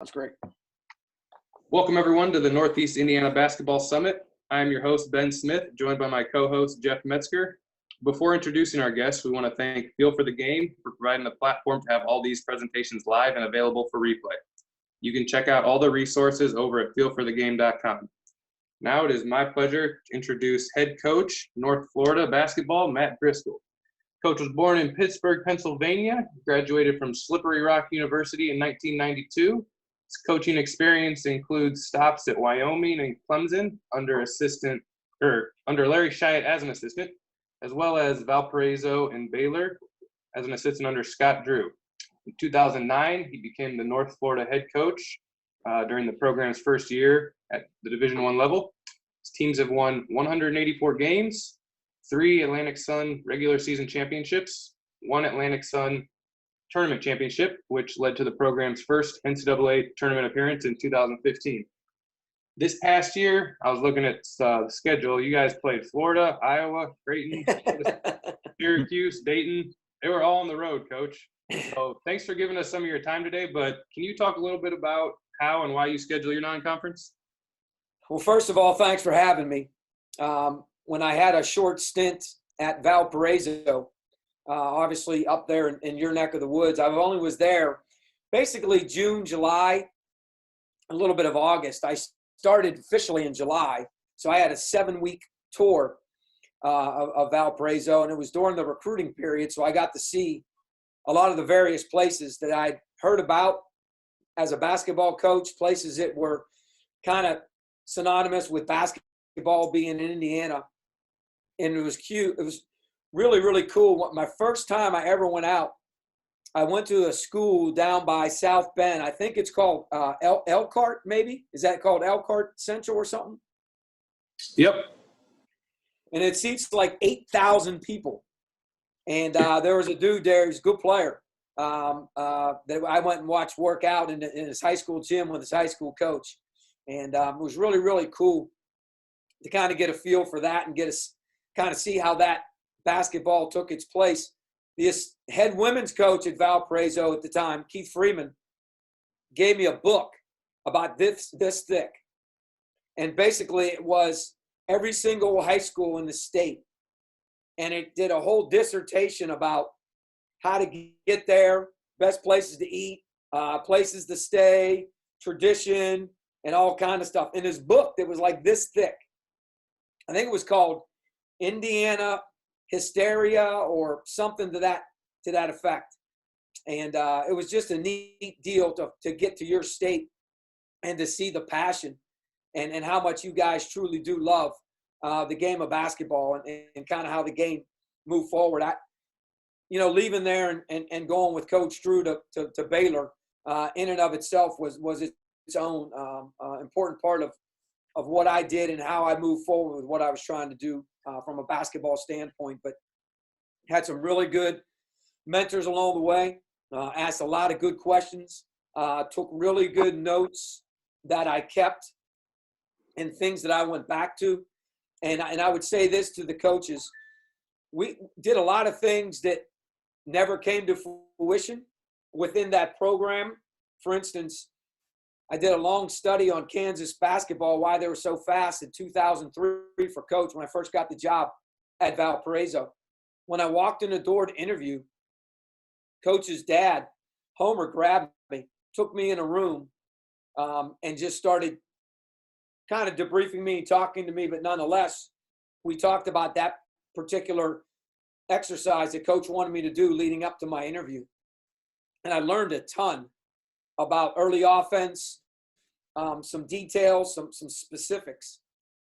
That's great. Welcome, everyone, to the Northeast Indiana Basketball Summit. I am your host, Ben Smith, joined by my co-host, Jeff Metzger. Before introducing our guests, we want to thank Feel for the Game for providing the platform to have all these presentations live and available for replay. You can check out all the resources over at feelforthegame.com. Now it is my pleasure to introduce head coach, North Florida basketball, Matt Driscoll. Coach was born in Pittsburgh, Pennsylvania, graduated from Slippery Rock University in 1992. His coaching experience includes stops at Wyoming and Clemson under Larry Shyatt as an assistant, as well as Valparaiso and Baylor as an assistant under Scott Drew. In 2009, he became the North Florida head coach during the program's first year at the Division I level. His teams have won 184 games, 3 Atlantic Sun regular season championships, 1 Atlantic Sun tournament championship, which led to the program's first NCAA tournament appearance in 2015. This past year, I was looking at the schedule. You guys played Florida, Iowa, Creighton, Syracuse, Dayton. They were all on the road, Coach. So thanks for giving us some of your time today, but can you talk a little bit about how and why you schedule your non-conference? Well, first of all, thanks for having me. When I had a short stint at Valparaiso, obviously up there in your neck of the woods, I only was there basically June, July, a little bit of August. I started officially in July, so I had a 7-week tour of Valparaiso, and it was during the recruiting period, so I got to see a lot of the various places that I'd heard about as a basketball coach, places that were kind of synonymous with basketball being in Indiana. And it was cute. It was really, really cool. My first time I ever went out, I went to a school down by South Bend. I think it's called Elkhart, maybe? Is that called Elkhart Central or something? Yep. And it seats like 8,000 people. And there was a dude there, he's a good player, that I went and watched work out in his high school gym with his high school coach. And it was really, really cool to kind of get a feel for that and kind of see how that basketball took its place. The head women's coach at Valparaiso at the time, Keith Freeman, gave me a book about this thick. And basically it was every single high school in the state. And it did a whole dissertation about how to get there, best places to eat, places to stay, tradition, and all kind of stuff. In his book that was like this thick. I think it was called Indiana Hysteria or something to that effect. And it was just a neat deal to get to your state and to see the passion and how much you guys truly do love the game of basketball and kind of how the game moved forward. Leaving there and going with Coach Drew to Baylor in and of itself was its own important part of what I did and how I moved forward with what I was trying to do from a basketball standpoint. But had some really good mentors along the way, asked a lot of good questions, took really good notes that I kept and things that I went back to. And I would say this to the coaches. We did a lot of things that never came to fruition within that program. For instance, I did a long study on Kansas basketball, why they were so fast in 2003 for coach when I first got the job at Valparaiso. When I walked in the door to interview, coach's dad, Homer, grabbed me, took me in a room, and just started kind of debriefing me, talking to me, but nonetheless, we talked about that particular exercise that coach wanted me to do leading up to my interview. And I learned a ton about early offense, some details, some specifics.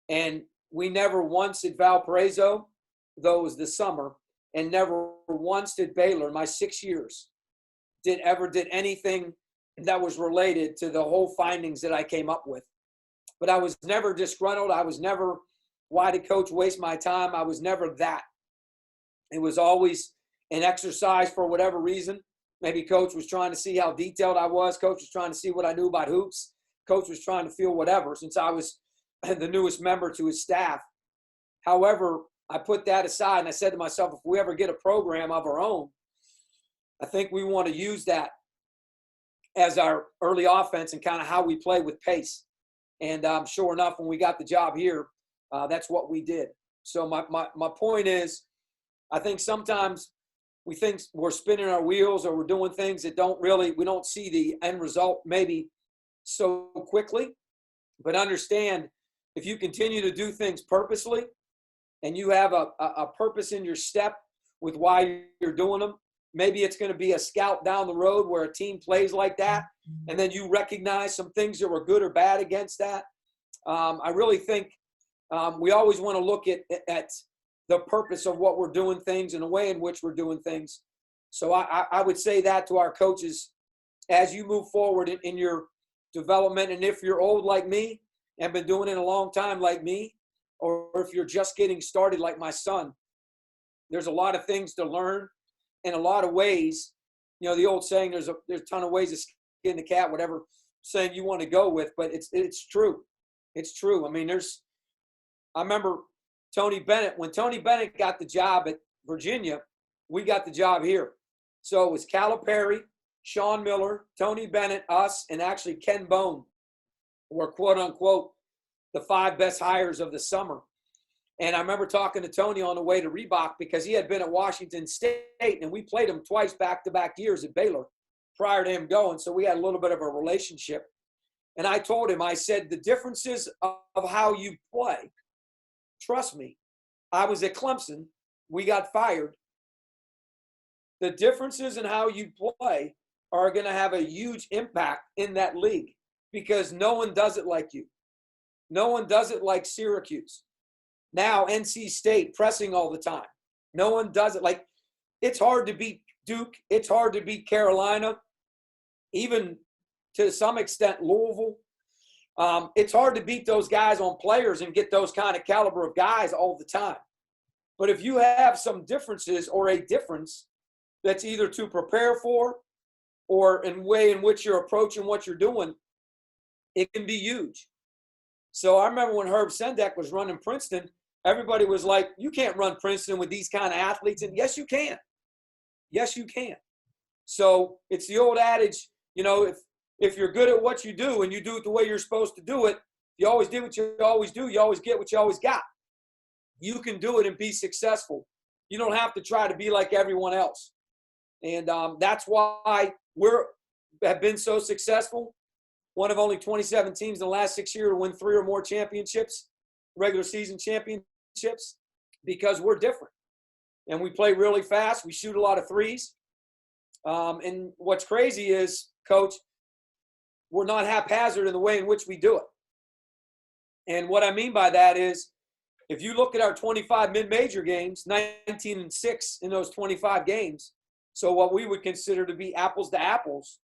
And we never once at Valparaiso, though it was this summer, and never once did Baylor in my 6 years did anything that was related to the whole findings that I came up with. But I was never disgruntled. I was never, why did coach waste my time? I was never that. It was always an exercise for whatever reason. Maybe coach was trying to see how detailed I was. Coach was trying to see what I knew about hoops. Coach was trying to feel whatever, since I was the newest member to his staff. However, I put that aside and I said to myself, if we ever get a program of our own, I think we want to use that as our early offense and kind of how we play with pace. And sure enough, when we got the job here, that's what we did. So my point is, I think sometimes we think we're spinning our wheels or we're doing things that we don't see the end result maybe so quickly. But understand, if you continue to do things purposely and you have a purpose in your step with why you're doing them, maybe it's going to be a scout down the road where a team plays like that, and then you recognize some things that were good or bad against that. I really think we always want to look at the purpose of what we're doing things and the way in which we're doing things. So I would say that to our coaches as you move forward in your development. And if you're old like me and been doing it a long time like me, or if you're just getting started like my son, there's a lot of things to learn in a lot of ways. You know, the old saying, there's a ton of ways to skin the cat, whatever saying you want to go with, but it's true. It's true. I mean, I remember Tony Bennett. When Tony Bennett got the job at Virginia, we got the job here. So it was Calipari, Sean Miller, Tony Bennett, us, and actually Ken Bone were, quote unquote, the 5 best hires of the summer. And I remember talking to Tony on the way to Reebok because he had been at Washington State, and we played him twice back-to-back years at Baylor prior to him going. So we had a little bit of a relationship. And I told him, I said, the differences of how you play, trust me, I was at Clemson. We got fired. The differences in how you play are going to have a huge impact in that league because no one does it like you. No one does it like Syracuse. Now, NC State pressing all the time. No one does it. Like, it's hard to beat Duke. It's hard to beat Carolina, even to some extent Louisville. It's hard to beat those guys on players and get those kind of caliber of guys all the time. But if you have some differences or a difference that's either to prepare for or in way in which you're approaching what you're doing, it can be huge. So I remember when Herb Sendek was running Princeton, everybody was like, you can't run Princeton with these kind of athletes. And yes, you can. Yes, you can. So it's the old adage, you know, if you're good at what you do and you do it the way you're supposed to do it, you always did what you always do, you always get what you always got. You can do it and be successful. You don't have to try to be like everyone else. And that's why have been so successful. One of only 27 teams in the last 6 years to win 3 or more championships, regular season championships, because we're different. And we play really fast. We shoot a lot of threes. And what's crazy is, Coach, we're not haphazard in the way in which we do it. And what I mean by that is, if you look at our 25 mid-major games, 19-6 in those 25 games, so what we would consider to be apples to apples,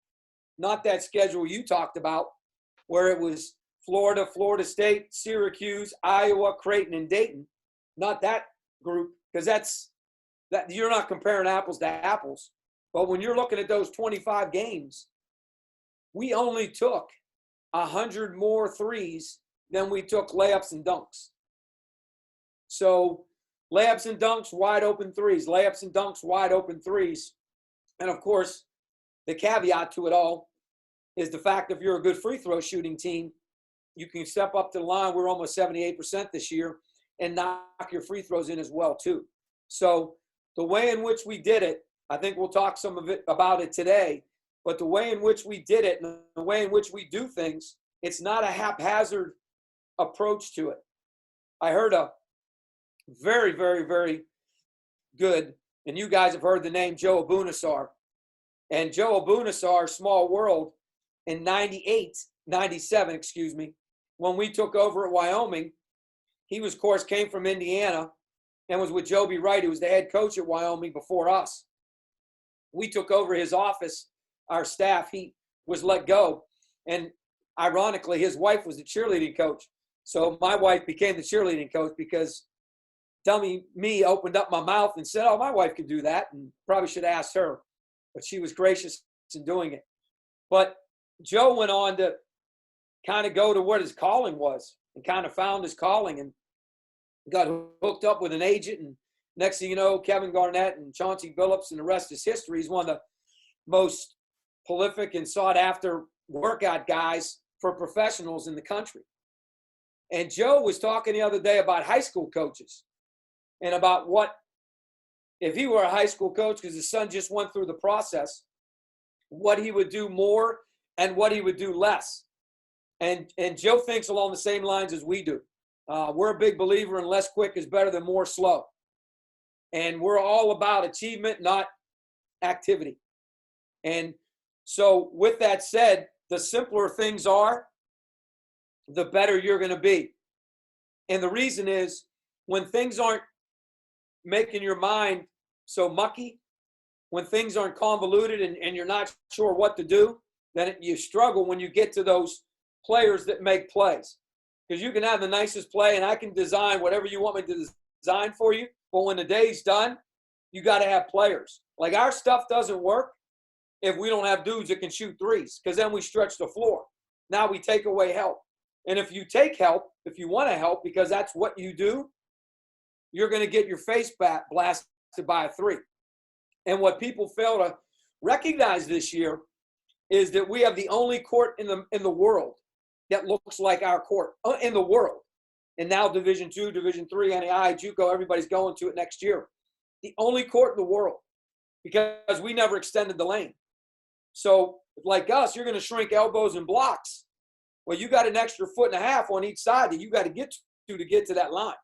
not that schedule you talked about where it was Florida, Florida State, Syracuse, Iowa, Creighton, and Dayton. Not that group, because that you're not comparing apples to apples. But when you're looking at those 25 games, we only took 100 more threes than we took layups and dunks. So layups and dunks, wide open threes, layups and dunks, wide open threes. And of course, the caveat to it all is the fact that if you're a good free throw shooting team, you can step up to the line. We're almost 78% this year and knock your free throws in as well too. So the way in which we did it, I think we'll talk some of it about it today, but the way in which we did it and the way in which we do things, it's not a haphazard approach to it. I heard a very, very, very good, and you guys have heard the name Joe Abunassar. And Joe Abunassar, small world, in 97, when we took over at Wyoming, he was, of course, came from Indiana and was with Joby Wright, who was the head coach at Wyoming before us. We took over his office, our staff. He was let go. And ironically, his wife was the cheerleading coach. So my wife became the cheerleading coach because me opened up my mouth and said, oh, my wife could do that, and probably should have asked her. But she was gracious in doing it. But Joe went on to kind of go to what his calling was and kind of found his calling and got hooked up with an agent. And next thing you know, Kevin Garnett and Chauncey Billups, and the rest is history. He's one of the most prolific and sought after workout guys for professionals in the country. And Joe was talking the other day about high school coaches and about what, if he were a high school coach, because his son just went through the process, what he would do more and what he would do less. And Joe thinks along the same lines as we do. We're a big believer in less quick is better than more slow. And we're all about achievement, not activity. And so with that said, the simpler things are, the better you're going to be. And the reason is when things aren't making your mind so mucky, when things aren't convoluted and you're not sure what to do, then you struggle when you get to those players that make plays. Because you can have the nicest play and I can design whatever you want me to design for you. But when the day's done, you got to have players. Like our stuff doesn't work if we don't have dudes that can shoot threes, because then we stretch the floor. Now we take away help. And if you take help, if you want to help because that's what you do, you're going to get your face blasted by a three. And what people fail to recognize this year is that we have the only court in the world that looks like our court in the world. And now Division II, Division III, NAI, JUCO, everybody's going to it next year. The only court in the world because we never extended the lane. So like us, you're going to shrink elbows and blocks. Well, you got an extra 1.5 feet on each side that you got to get to that line.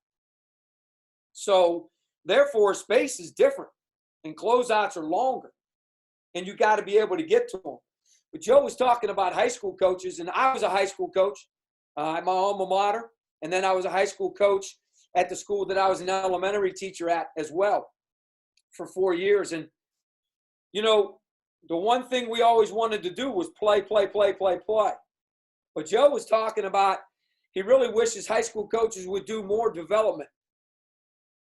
So therefore, space is different and closeouts are longer. And you got to be able to get to them. But Joe was talking about high school coaches, and I was a high school coach at my alma mater. And then I was a high school coach at the school that I was an elementary teacher at as well for 4 years. And, you know, the one thing we always wanted to do was play. But Joe was talking about he really wishes high school coaches would do more development.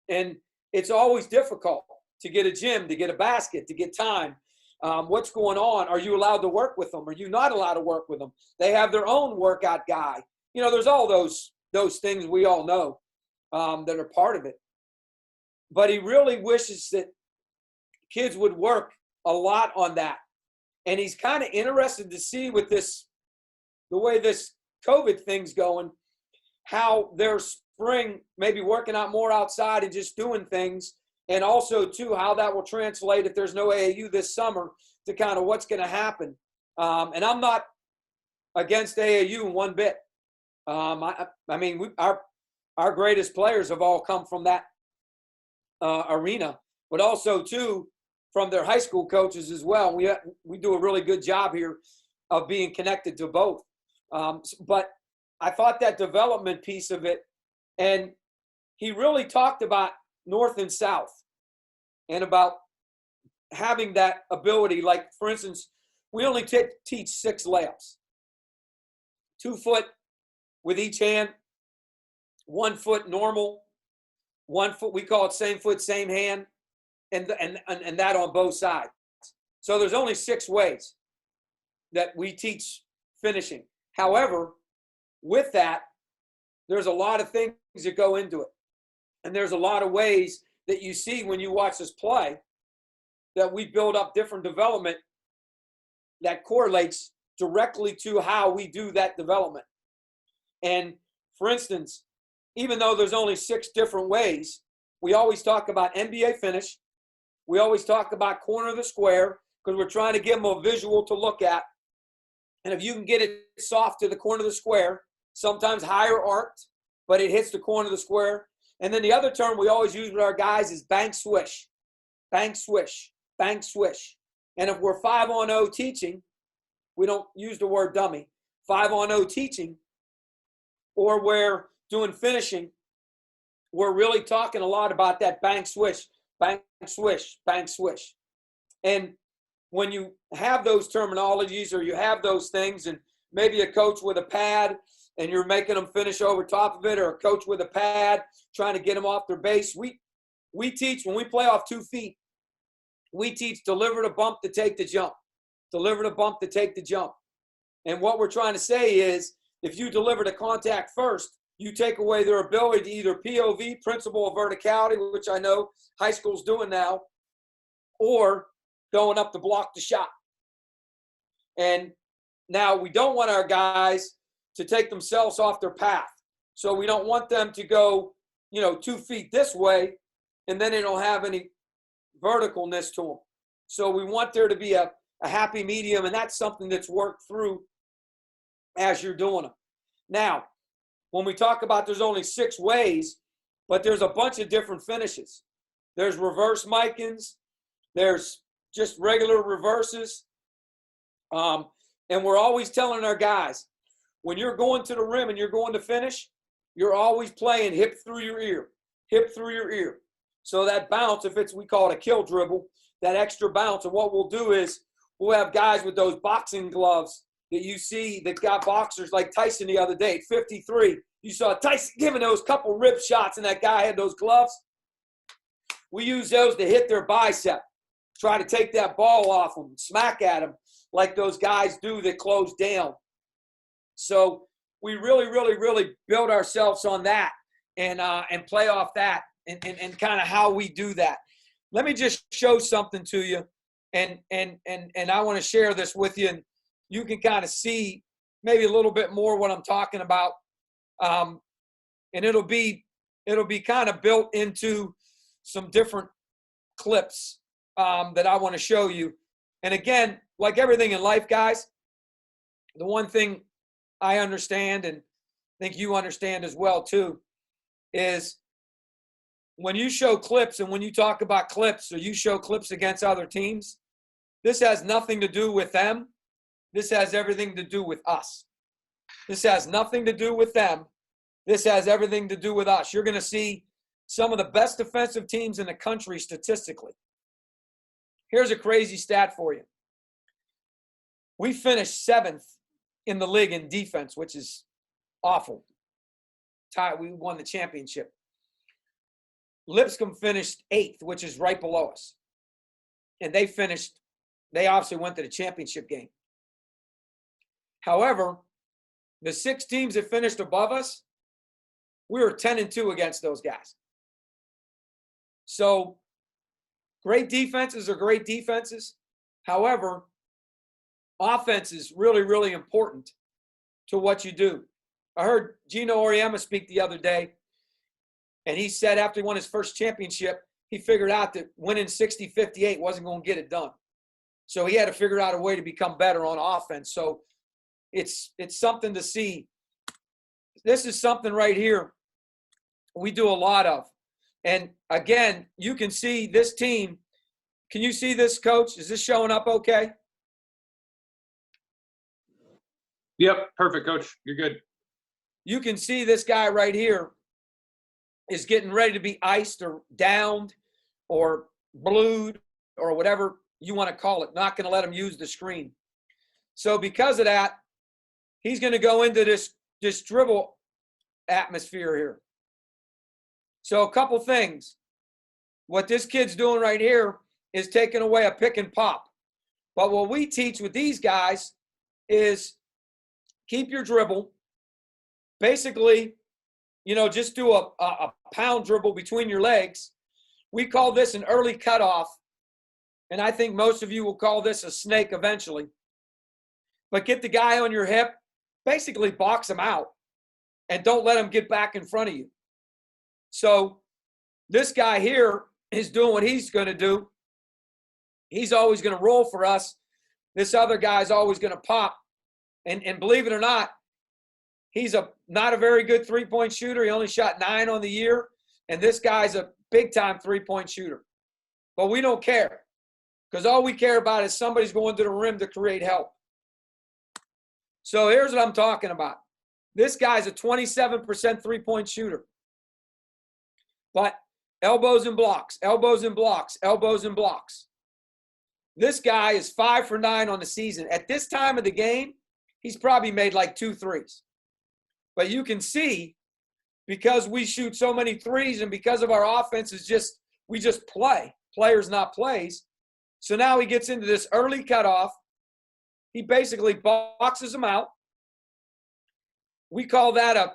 And it's always difficult to get a gym, to get a basket, to get time. What's going on? Are you allowed to work with them? Are you not allowed to work with them? They have their own workout guy. You know, there's all those things we all know that are part of it. But he really wishes that kids would work a lot on that. And he's kind of interested to see with this, the way this COVID thing's going, how their spring maybe working out more outside and just doing things. And also, too, how that will translate if there's no AAU this summer to kind of what's going to happen. And I'm not against AAU in one bit. I mean, our greatest players have all come from that arena, but also, too, from their high school coaches as well. We do a really good job here of being connected to both. But I thought that development piece of it, and he really talked about North and South and about having that ability. Like, for instance, we only teach 6 layups. 2 foot with each hand, 1 foot normal, 1 foot, we call it same foot, same hand, and that on both sides. So there's only 6 ways that we teach finishing. However, with that, there's a lot of things that go into it. And there's a lot of ways that you see when you watch us play that we build up different development that correlates directly to how we do that development. And for instance, even though there's only 6 different ways, we always talk about NBA finish. We always talk about corner of the square because we're trying to give them a visual to look at. And if you can get it soft to the corner of the square, sometimes higher arced, but it hits the corner of the square. And then the other term we always use with our guys is bank swish, bank swish, bank swish. And if we're 5-on-0 teaching, we don't use the word dummy, 5-on-0 teaching, or we're doing finishing, we're really talking a lot about that bank swish, bank swish, bank swish. And when you have those terminologies or you have those things, and maybe a coach with a pad and you're making them finish over top of it, or a coach with a pad trying to get them off their base, we teach, when we play off 2 feet, we teach deliver the bump to take the jump, deliver the bump to take the jump. And what we're trying to say is, if you deliver the contact first, you take away their ability to either POV, principle of verticality, which I know high school's doing now, or going up to block the shot. And now we don't want our guys to take themselves off their path. So we don't want them to go, 2 feet this way, and then they don't have any verticalness to them. So we want there to be a happy medium, and that's something that's worked through as you're doing them. Now, when we talk about there's only 6 ways, but there's a bunch of different finishes. There's reverse Micans. There's just regular reverses. And we're always telling our guys, when you're going to the rim and you're going to finish, you're always playing hip through your ear, hip through your ear. So that bounce, we call it a kill dribble, that extra bounce. And what we'll do is we'll have guys with those boxing gloves that you see that got boxers like Tyson the other day at 53. You saw Tyson giving those couple rib shots and that guy had those gloves. We use those to hit their bicep, try to take that ball off them, smack at them like those guys do that close down. So we really, really, really build ourselves on that and play off that and kind of how we do that. Let me just show something to you, and I want to share this with you, and you can kind of see maybe a little bit more what I'm talking about, and it'll be kind of built into some different clips that I want to show you. And again, like everything in life, guys, the one thing I understand, and think you understand as well too, is when you show clips and when you talk about clips or you show clips against other teams, this has nothing to do with them. This has everything to do with us. This has nothing to do with them. This has everything to do with us. You're going to see some of the best defensive teams in the country statistically. Here's a crazy stat for you. We finished 7th in the league in defense, which is awful. We won the championship. Lipscomb finished 8th, which is right below us. And they obviously went to the championship game. However, the 6 teams that finished above us, we were 10-2 against those guys. So great defenses are great defenses. However, offense is really, really important to what you do. I heard Gino Auriemma speak the other day, and he said after he won his first championship, he figured out that winning 60-58 wasn't going to get it done. So he had to figure out a way to become better on offense. So it's something to see. This is something right here we do a lot of. And again, you can see this team. Can you see this, Coach? Is this showing up okay? Yep, perfect, Coach. You're good. You can see this guy right here is getting ready to be iced or downed or blued or whatever you want to call it. Not going to let him use the screen. So because of that, he's going to go into this dribble atmosphere here. So a couple things. What this kid's doing right here is taking away a pick and pop. But what we teach with these guys is keep your dribble. Basically, just do a pound dribble between your legs. We call this an early cutoff. And I think most of you will call this a snake eventually. But get the guy on your hip, basically box him out, and don't let him get back in front of you. So this guy here is doing what he's going to do. He's always going to roll for us. This other guy's always going to pop. And believe it or not, he's not a very good three-point shooter. He only shot 9 on the year. And this guy's a big-time three-point shooter. But we don't care, because all we care about is somebody's going to the rim to create help. So here's what I'm talking about. This guy's a 27% three-point shooter. But elbows and blocks, elbows and blocks, elbows and blocks. This guy is 5 for 9 on the season. At this time of the game, he's probably made like 2 threes. But you can see, because we shoot so many threes and because of our offense is we just play. Players, not plays. So now he gets into this early cutoff. He basically boxes them out. We call that a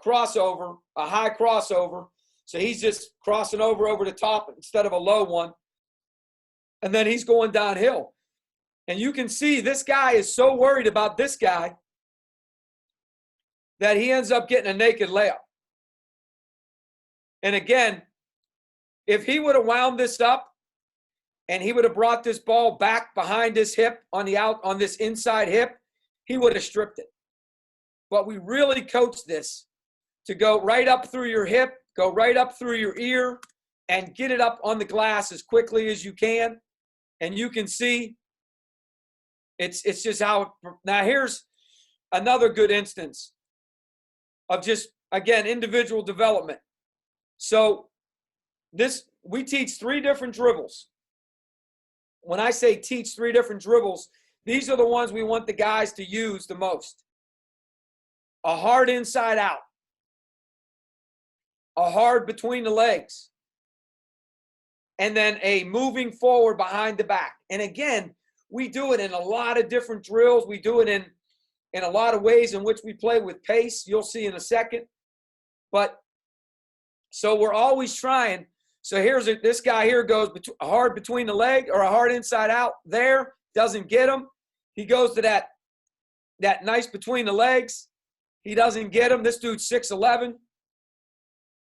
crossover, a high crossover. So he's just crossing over the top instead of a low one. And then he's going downhill. And you can see this guy is so worried about this guy that he ends up getting a naked layup. And again, if he would have wound this up and he would have brought this ball back behind his hip on this inside hip, he would have stripped it. But we really coach this to go right up through your hip, go right up through your ear, and get it up on the glass as quickly as you can. And you can see it's just how – now here's another good instance of just, again, individual development. So we teach 3 different dribbles. When I say teach 3 different dribbles, these are the ones we want the guys to use the most. A hard inside out. A hard between the legs. And then a moving forward behind the back. And again, we do it in a lot of different drills. We do it in a lot of ways in which we play with pace. You'll see in a second. But so we're always trying. So this guy here goes a hard between the leg or a hard inside out there. Doesn't get him. He goes to that nice between the legs. He doesn't get him. This dude's 6'11".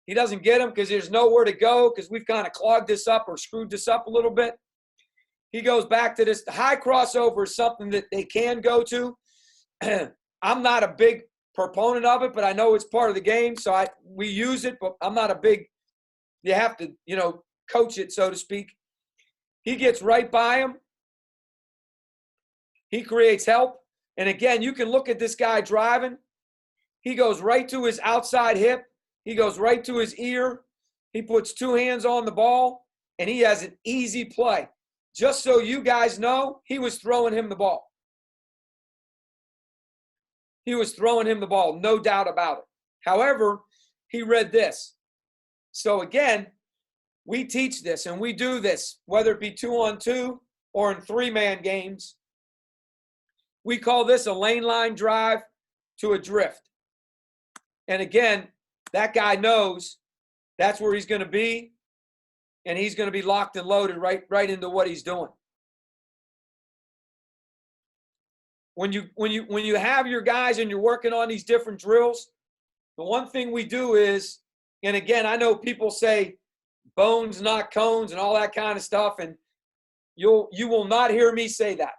He doesn't get him because there's nowhere to go because we've kind of clogged this up or screwed this up a little bit. He goes back to this. The high crossover is something that they can go to. I'm not a big proponent of it, but I know it's part of the game, so we use it, but I'm not a big – you have to, coach it, so to speak. He gets right by him. He creates help. And, again, you can look at this guy driving. He goes right to his outside hip. He goes right to his ear. He puts 2 hands on the ball, and he has an easy play. Just so you guys know, he was throwing him the ball. He was throwing him the ball, no doubt about it. However, he read this. So, again, we teach this, and we do this, whether it be 2-on-2 or in 3-man games. We call this a lane line drive to a drift. And, again, that guy knows that's where he's going to be, and he's going to be locked and loaded right into what he's doing. When you have your guys and you're working on these different drills, the one thing we do is, and again, I know people say bones, not cones, and all that kind of stuff, and you will not hear me say that.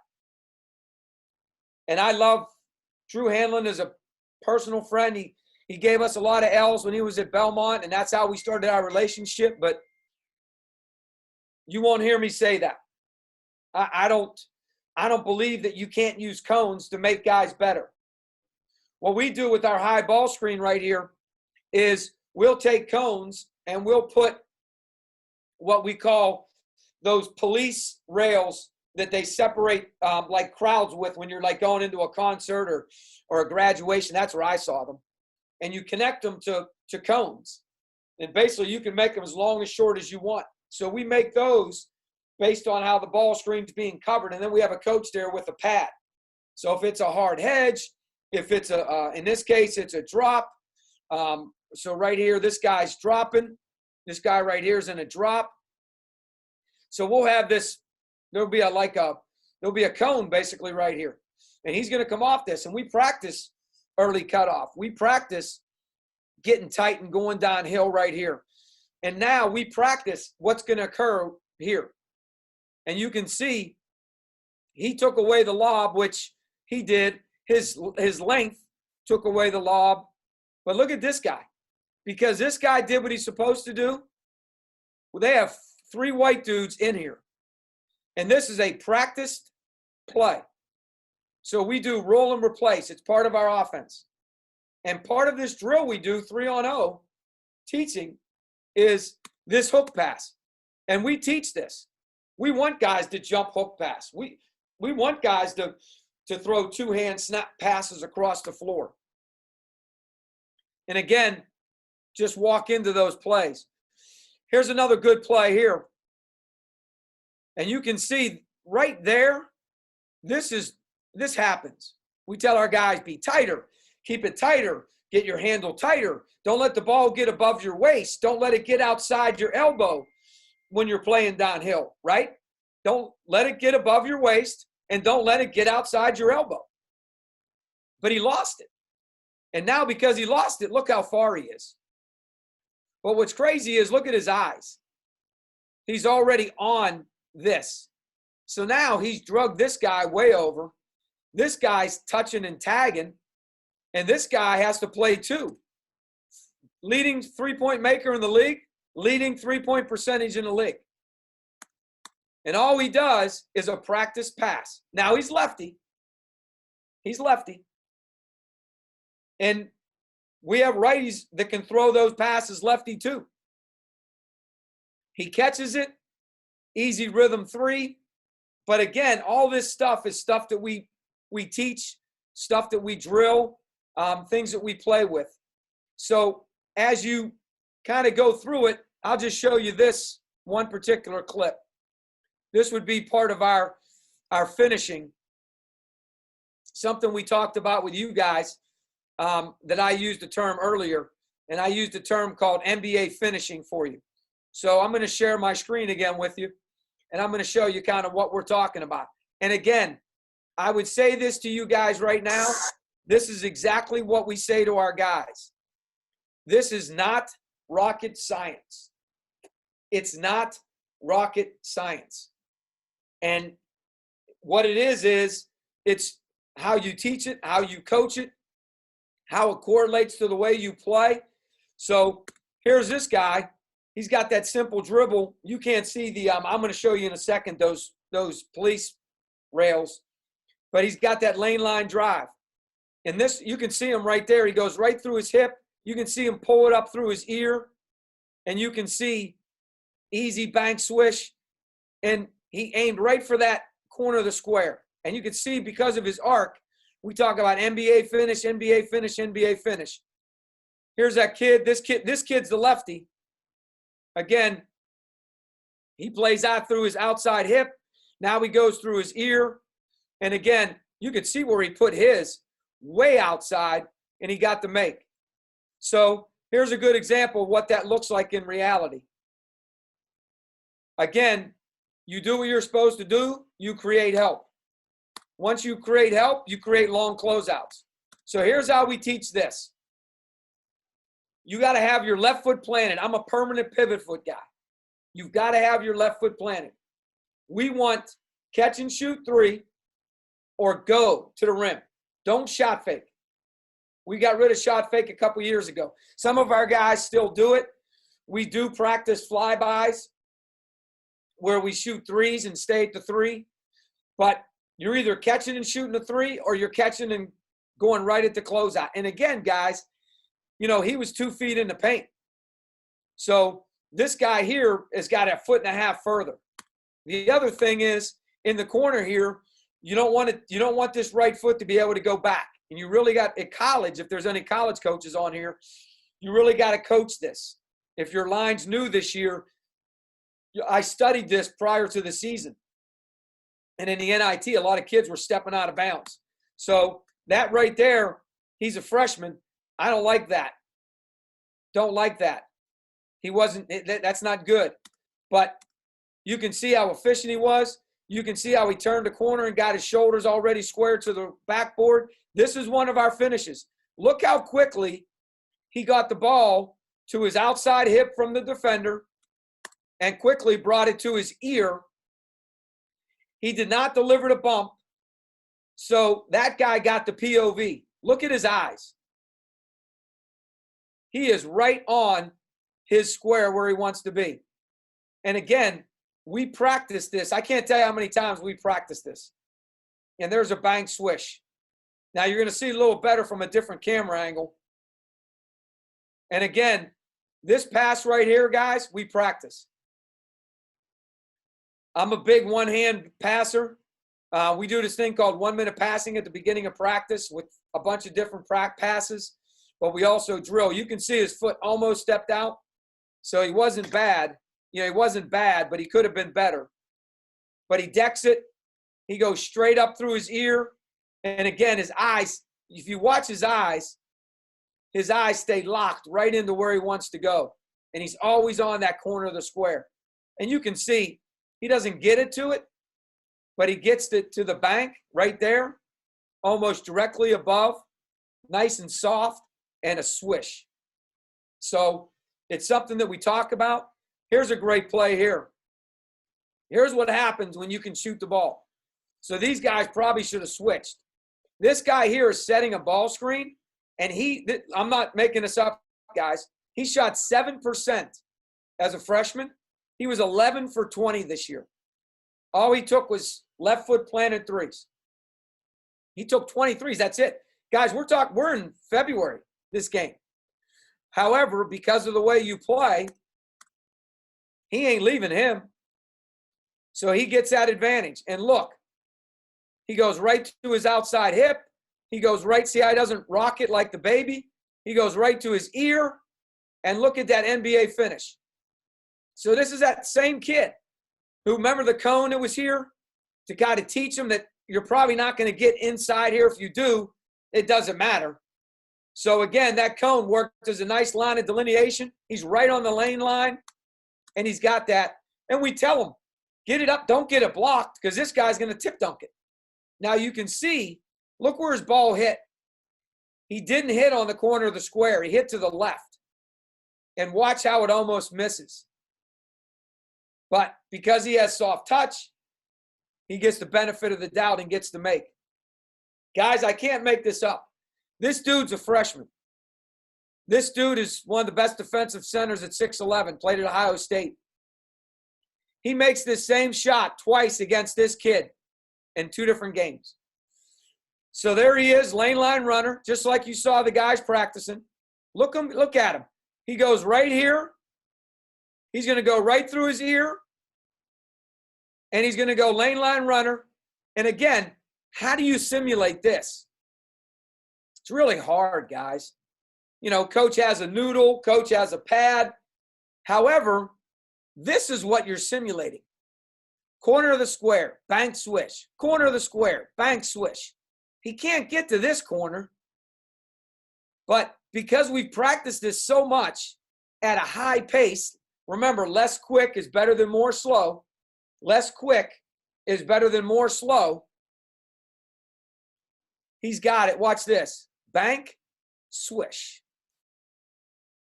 And I love Drew Hanlon as a personal friend. He gave us a lot of L's when he was at Belmont, and that's how we started our relationship. But you won't hear me say that. I don't believe that you can't use cones to make guys better. What we do with our high ball screen right here is we'll take cones and we'll put what we call those police rails that they separate like crowds with when you're like going into a concert or a graduation. That's where I saw them. And you connect them to cones. And basically you can make them as long as short as you want. So we make those based on how the ball screen's being covered. And then we have a coach there with a pad. So if it's a hard hedge, if it's in this case, it's a drop. So right here, this guy's dropping. This guy right here is in a drop. So we'll have this, there'll be a cone basically right here. And he's going to come off this. And we practice early cutoff. We practice getting tight and going downhill right here. And now we practice what's going to occur here. And you can see he took away the lob, which he did. His length took away the lob. But look at this guy. Because this guy did what he's supposed to do. Well, they have 3 white dudes in here. And this is a practiced play. So we do roll and replace. It's part of our offense. And part of this drill we do, 3-on-0, teaching, is this hook pass. And we teach this. We want guys to jump hook pass. We want guys to throw 2-hand snap passes across the floor. And again, just walk into those plays. Here's another good play here. And you can see right there, this happens. We tell our guys, be tighter, keep it tighter, get your handle tighter. Don't let the ball get above your waist. Don't let it get outside your elbow when you're playing downhill, right? Don't let it get above your waist and don't let it get outside your elbow. But he lost it. And now because he lost it, look how far he is. But what's crazy is look at his eyes. He's already on this. So now he's drugged this guy way over. This guy's touching and tagging. And this guy has to play too. Leading three-point maker in the league, leading three-point percentage in the league. And all he does is a practice pass. Now he's lefty. He's lefty. And we have righties that can throw those passes lefty too. He catches it, easy rhythm three. But again, all this stuff is stuff that we teach, stuff that we drill, things that we play with. So as you kind of go through it, I'll just show you this one particular clip. This would be part of our finishing, something we talked about with you guys that I used a term earlier, and I used a term called NBA finishing for you. So I'm going to share my screen again with you, and I'm going to show you kind of what we're talking about. And again, I would say this to you guys right now. This is exactly what we say to our guys. This is not rocket science. It's not rocket science. And what it is it's how you teach it, how you coach it, how it correlates to the way you play. So here's this guy. He's got that simple dribble. You can't see the I'm going to show you in a second those police rails. But he's got that lane line drive. And this, you can see him right there. He goes right through his hip. You can see him pull it up through his ear. And you can see easy bank swish. And he aimed right for that corner of the square. And you can see because of his arc, we talk about NBA finish, NBA finish, NBA finish. Here's that kid. This kid's the lefty. Again, he plays out through his outside hip. Now he goes through his ear. And again, you can see where he put his way outside, and he got the make. So here's a good example of what that looks like in reality. Again, you do what you're supposed to do, you create help. Once you create help, you create long closeouts. So here's how we teach this. You got to have your left foot planted. I'm a permanent pivot foot guy. You've got to have your left foot planted. We want catch and shoot three or go to the rim. Don't shot fake. We got rid of shot fake a couple years ago. Some of our guys still do it. We do practice flybys where we shoot threes and stay at the three. But you're either catching and shooting a three or you're catching and going right at the closeout. And again, guys, you know, he was 2 feet in the paint. So this guy here has got a foot and a half further. The other thing is in the corner here, you don't want this right foot to be able to go back. And you really got at college, if there's any college coaches on here, you really got to coach this. If your line's new this year, I studied this prior to the season. And in the NIT, a lot of kids were stepping out of bounds. So that right there, he's a freshman. I don't like that. Don't like that. He wasn't, that's not good. But you can see how efficient he was. You can see how he turned the corner and got his shoulders already squared to the backboard. This is one of our finishes. Look how quickly he got the ball to his outside hip from the defender and quickly brought it to his ear. He did not deliver the bump. So that guy got the POV. Look at his eyes. He is right on his square where he wants to be. And again, we practice this. I can't tell you how many times we practice this. And there's a bank swish. Now you're going to see a little better from a different camera angle. And again, this pass right here, guys, we practice. I'm a big one-hand passer. We do this thing called 1 minute passing at the beginning of practice with a bunch of different passes. But we also drill. You can see his foot almost stepped out. So he wasn't bad. You know, he wasn't bad, but he could have been better. But he decks it. He goes straight up through his ear. And again, his eyes, if you watch his eyes stay locked right into where he wants to go. And he's always on that corner of the square. And you can see he doesn't get it to it, but he gets to the bank right there, almost directly above, nice and soft, and a swish. So it's something that we talk about. Here's a great play here. Here's what happens when you can shoot the ball. So these guys probably should have switched. This guy here is setting a ball screen, and I'm not making this up, guys. He shot 7% as a freshman. He was 11 for 20 this year. All he took was left foot planted threes. He took 23s. That's it. Guys, we're in February, this game. However, because of the way you play, he ain't leaving him. So he gets that advantage. And look, he goes right to his outside hip. He goes right, see how he doesn't rock it like the baby? He goes right to his ear. And look at that NBA finish. So this is that same kid who, remember the cone that was here? To kind of teach him that you're probably not going to get inside here. If you do, it doesn't matter. So again, that cone worked as a nice line of delineation. He's right on the lane line, and he's got that. And we tell him, get it up, don't get it blocked, because this guy's going to tip dunk it. Now you can see, look where his ball hit. He didn't hit on the corner of the square. He hit to the left. And watch how it almost misses. But because he has soft touch, he gets the benefit of the doubt and gets to make. Guys, I can't make this up. This dude's a freshman. This dude is one of the best defensive centers at 6'11", played at Ohio State. He makes this same shot twice against this kid in 2 different games. So there he is, lane line runner, just like you saw the guys practicing. Look at him. He goes right here. He's going to go right through his ear. And he's going to go lane line runner. And again, how do you simulate this? It's really hard, guys. You know, coach has a noodle. Coach has a pad. However, this is what you're simulating. Corner of the square, bank swish. Corner of the square, bank swish. He can't get to this corner. But because we've practiced this so much at a high pace, remember, less quick is better than more slow. Less quick is better than more slow. He's got it. Watch this. Bank, swish.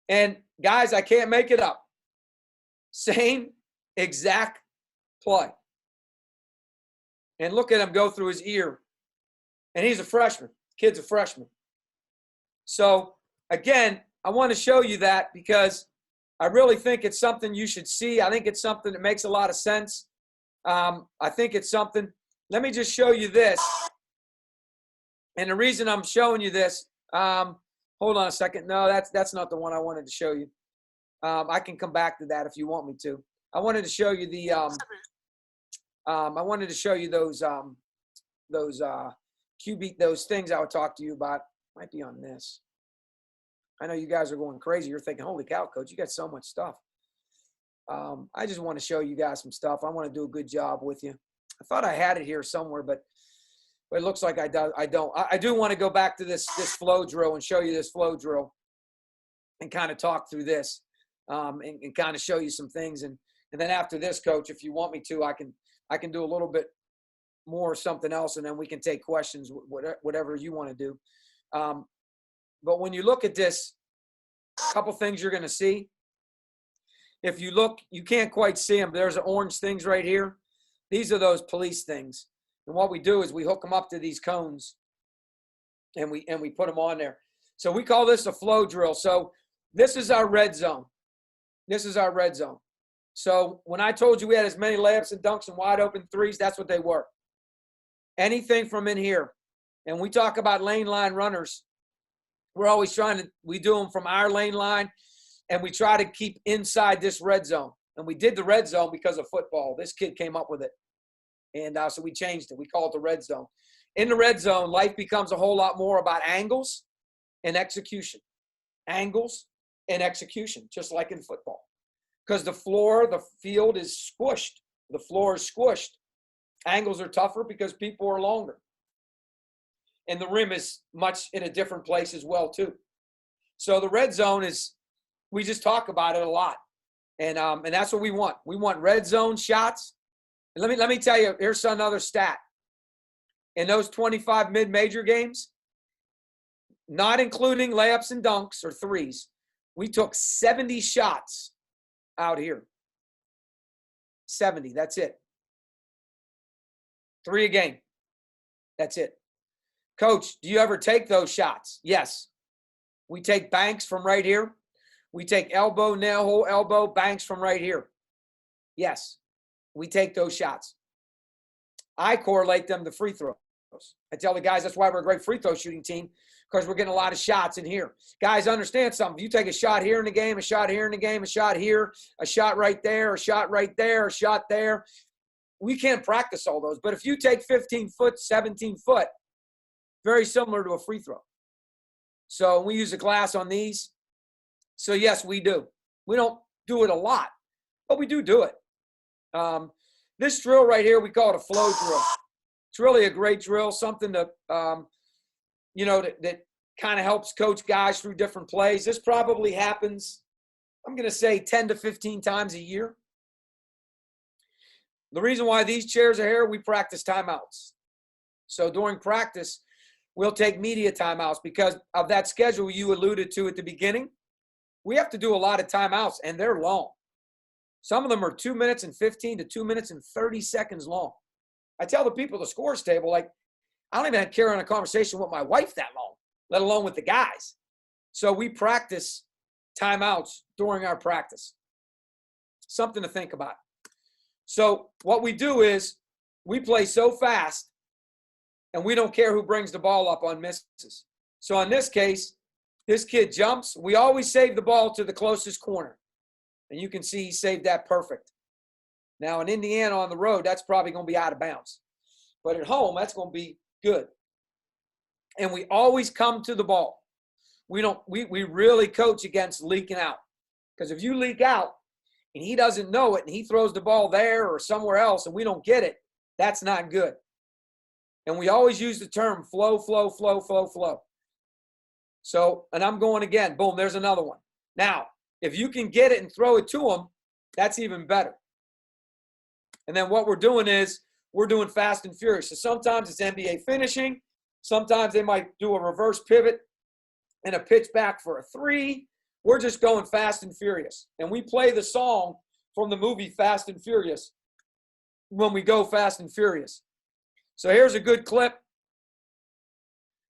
And guys, I can't make it up. Same exact play. And look at him go through his ear. And he's a freshman. Kid's a freshman. So, again, I want to show you that because I really think it's something you should see. I think it's something that makes a lot of sense. I think it's something. Let me just show you this. And the reason I'm showing you this, hold on a second. No, that's not the one I wanted to show you. I can come back to that if you want me to. I wanted to show you the. I wanted to show you those those things I would talk to you about. Might be on this. I know you guys are going crazy. You're thinking, holy cow, coach, you got so much stuff. I just want to show you guys some stuff. I want to do a good job with you. I thought I had it here somewhere, but it looks like I don't. I do want to go back to this flow drill and show you this flow drill and kind of talk through this and kind of show you some things. And then after this, coach, if you want me to, I can do a little bit more something else, and then we can take questions, whatever you want to do. But when you look at this, a couple things you're going to see. If you look, you can't quite see them. There's orange things right here. These are those police things. And what we do is we hook them up to these cones, and we put them on there. So we call this a flow drill. So this is our red zone. This is our red zone. So when I told you we had as many layups and dunks and wide open threes, that's what they were. Anything from in here. And we talk about lane line runners. We're always we do them from our lane line, and we try to keep inside this red zone. And we did the red zone because of football. This kid came up with it. And so we changed it. We call it the red zone. In the red zone, life becomes a whole lot more about angles and execution. Angles and execution, just like in football. Because the field is squished. The floor is squished. Angles are tougher because people are longer. And the rim is much in a different place as well, too. So the red zone is, we just talk about it a lot. And that's what we want. We want red zone shots Let me tell you, here's another stat. In those 25 mid-major games, not including layups and dunks or threes, we took 70 shots out here. 70, that's it. 3 a game. That's it. Coach, do you ever take those shots? Yes. We take banks from right here. We take elbow, nail hole, elbow, banks from right here. Yes. We take those shots. I correlate them to free throws. I tell the guys that's why we're a great free throw shooting team, because we're getting a lot of shots in here. Guys, understand something. You take a shot here in the game, a shot here in the game, a shot here, a shot right there, a shot right there, a shot there. We can't practice all those. But if you take 15 foot, 17 foot, very similar to a free throw. So we use a glass on these. So, yes, we do. We don't do it a lot, but we do it. This drill right here, we call it a flow drill. It's really a great drill, something that, that kind of helps coach guys through different plays. This probably happens, I'm going to say 10 to 15 times a year. The reason why these chairs are here, we practice timeouts. So during practice, we'll take media timeouts because of that schedule you alluded to at the beginning. We have to do a lot of timeouts, and they're long. Some of them are 2 minutes and 15 to 2 minutes and 30 seconds long. I tell the people at the scores table, like, I don't even carry on a conversation with my wife that long, let alone with the guys. So we practice timeouts during our practice. Something to think about. So what we do is we play so fast, and we don't care who brings the ball up on misses. So in this case, this kid jumps. We always save the ball to the closest corner. And you can see he saved that perfect. Now, in Indiana on the road, that's probably going to be out of bounds. But at home, that's going to be good. And we always come to the ball. We really coach against leaking out. Because if you leak out and he doesn't know it and he throws the ball there or somewhere else and we don't get it, that's not good. And we always use the term flow, flow, flow, flow, flow. So, and I'm going again. Boom, there's another one. Now, if you can get it and throw it to them, that's even better. And then what we're doing is we're doing fast and furious. So sometimes it's NBA finishing. Sometimes they might do a reverse pivot and a pitch back for a three. We're just going fast and furious. And we play the song from the movie Fast and Furious when we go fast and furious. So here's a good clip.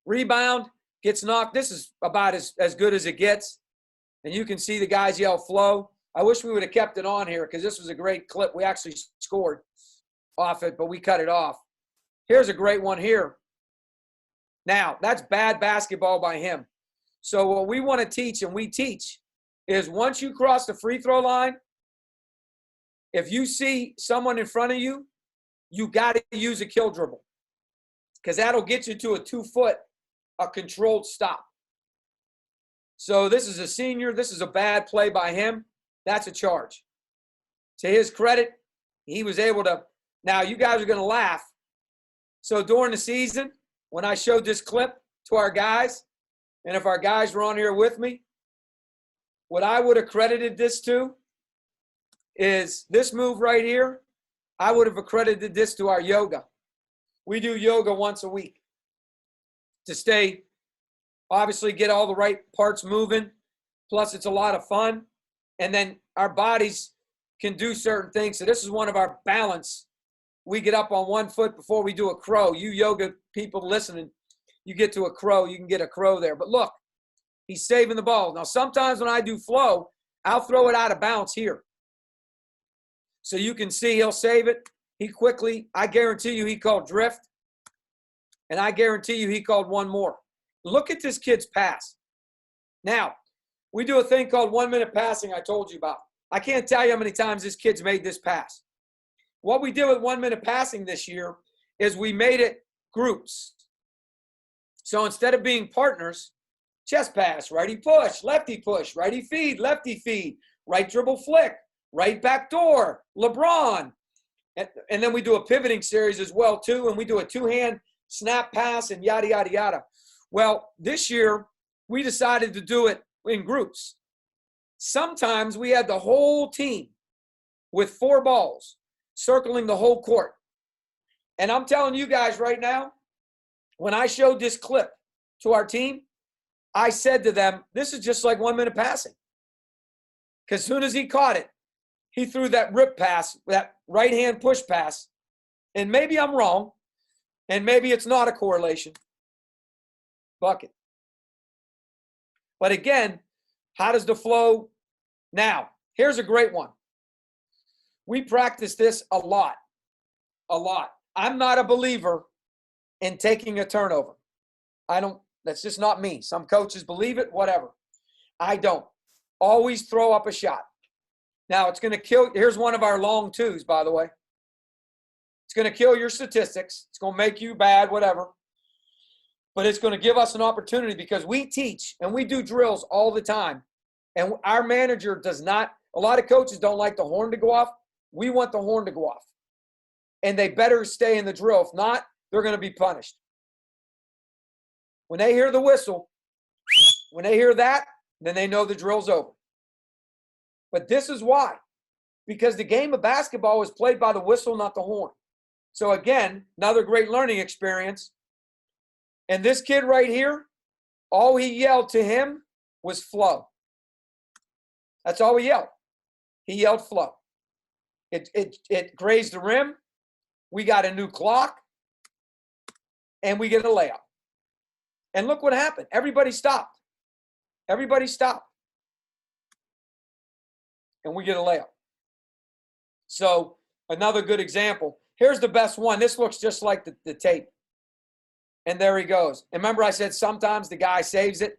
Rebound, gets knocked. This is about as good as it gets. And you can see the guys yell flow. I wish we would have kept it on here because this was a great clip. We actually scored off it, but we cut it off. Here's a great one here. Now, that's bad basketball by him. So what we want to teach, and we teach, is once you cross the free throw line, if you see someone in front of you, you got to use a kill dribble because that'll get you to a 2-foot, a controlled stop. So this is a senior. This is a bad play by him. That's a charge. To his credit, he was able to. Now, you guys are going to laugh. So during the season, when I showed this clip to our guys, and if our guys were on here with me, what I would have credited this to is this move right here. I would have accredited this to our yoga. We do yoga once a week to stay, obviously get all the right parts moving. Plus, it's a lot of fun. And then our bodies can do certain things. So this is one of our balance. We get up on 1 foot before we do a crow. You yoga people listening, you get to a crow, you can get a crow there. But look, he's saving the ball. Now, sometimes when I do flow, I'll throw it out of bounds here. So you can see he'll save it. He quickly, I guarantee you he called drift. And I guarantee you he called one more. Look at this kid's pass. Now, we do a thing called 1 minute passing I told you about. I can't tell you how many times this kid's made this pass. What we did with 1 minute passing this year is we made it groups. So instead of being partners, chest pass, righty push, lefty feed, lefty feed, right dribble flick, right back door, LeBron. And then we do a pivoting series as well, too, and we do a two-hand snap pass and yada, yada, yada. Well, this year, we decided to do it in groups. Sometimes we had the whole team with 4 balls. circling the whole court. And I'm telling you guys right now, when I showed this clip to our team, I said to them, this is just like 1 minute passing. Because as soon as he caught it, he threw that rip pass, that right-hand push pass. And maybe I'm wrong, and maybe it's not a correlation. Bucket. But again, how does the flow now? Here's a great one. We practice this a lot. I'm not a believer in taking a turnover. That's just not me. Some coaches believe it, whatever. I don't. Always throw up a shot. Now, it's going to kill. Here's one of our long twos, by the way. It's going to kill your statistics. It's going to make you bad, whatever. But it's going to give us an opportunity because we teach and we do drills all the time. And our manager does not, a lot of coaches don't like the horn to go off. We want the horn to go off. And they better stay in the drill. If not, they're going to be punished. When they hear the whistle, when they hear that, then they know the drill's over. But this is why. Because the game of basketball is played by the whistle, not the horn. So again, another great learning experience. And this kid right here, all he yelled to him was flow. That's all he yelled. He yelled flow. It grazed the rim. We got a new clock. And we get a layup. And look what happened. Everybody stopped. Everybody stopped. And we get a layup. So another good example. Here's the best one. This looks just like the tape. And there he goes. And remember I said sometimes the guy saves it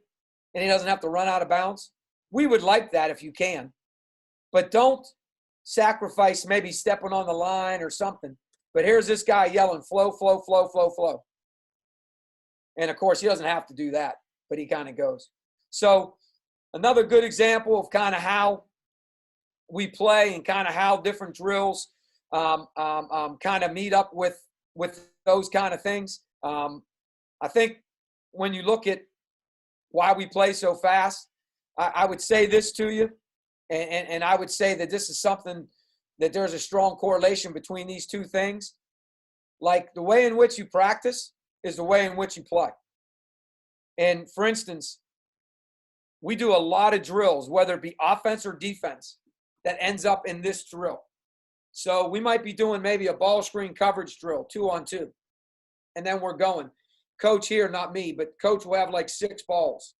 and he doesn't have to run out of bounds? We would like that if you can. But don't sacrifice maybe stepping on the line or something. But here's this guy yelling, flow, flow, flow, flow, flow. And, of course, he doesn't have to do that, but he kind of goes. So another good example of kind of how we play and kind of how different drills kind of meet up with those kind of things. I think when you look at why we play so fast, I would say this to you, and I would say that this is something that there's a strong correlation between these two things. Like the way in which you practice is the way in which you play. And for instance, we do a lot of drills, whether it be offense or defense, that ends up in this drill. So we might be doing maybe a ball screen coverage drill, 2-on-2. And then we're going. Coach here, not me, but coach will have like 6 balls.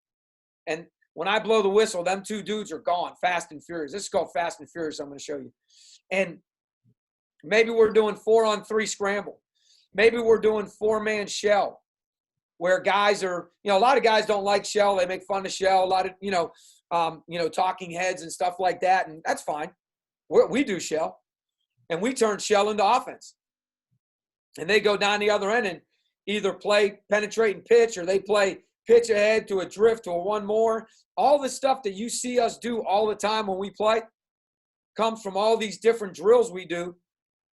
And when I blow the whistle, them 2 dudes are gone, fast and furious. This is called fast and furious, I'm going to show you. And maybe we're doing 4-on-3 scramble. Maybe we're doing 4-man shell, where guys are, a lot of guys don't like shell. They make fun of shell. A lot of, talking heads and stuff like that. And that's fine. We do shell. And we turn shell into offense. And they go down the other end and either play penetrate and pitch, or they play pitch ahead to a drift to a one more. All the stuff that you see us do all the time when we play comes from all these different drills we do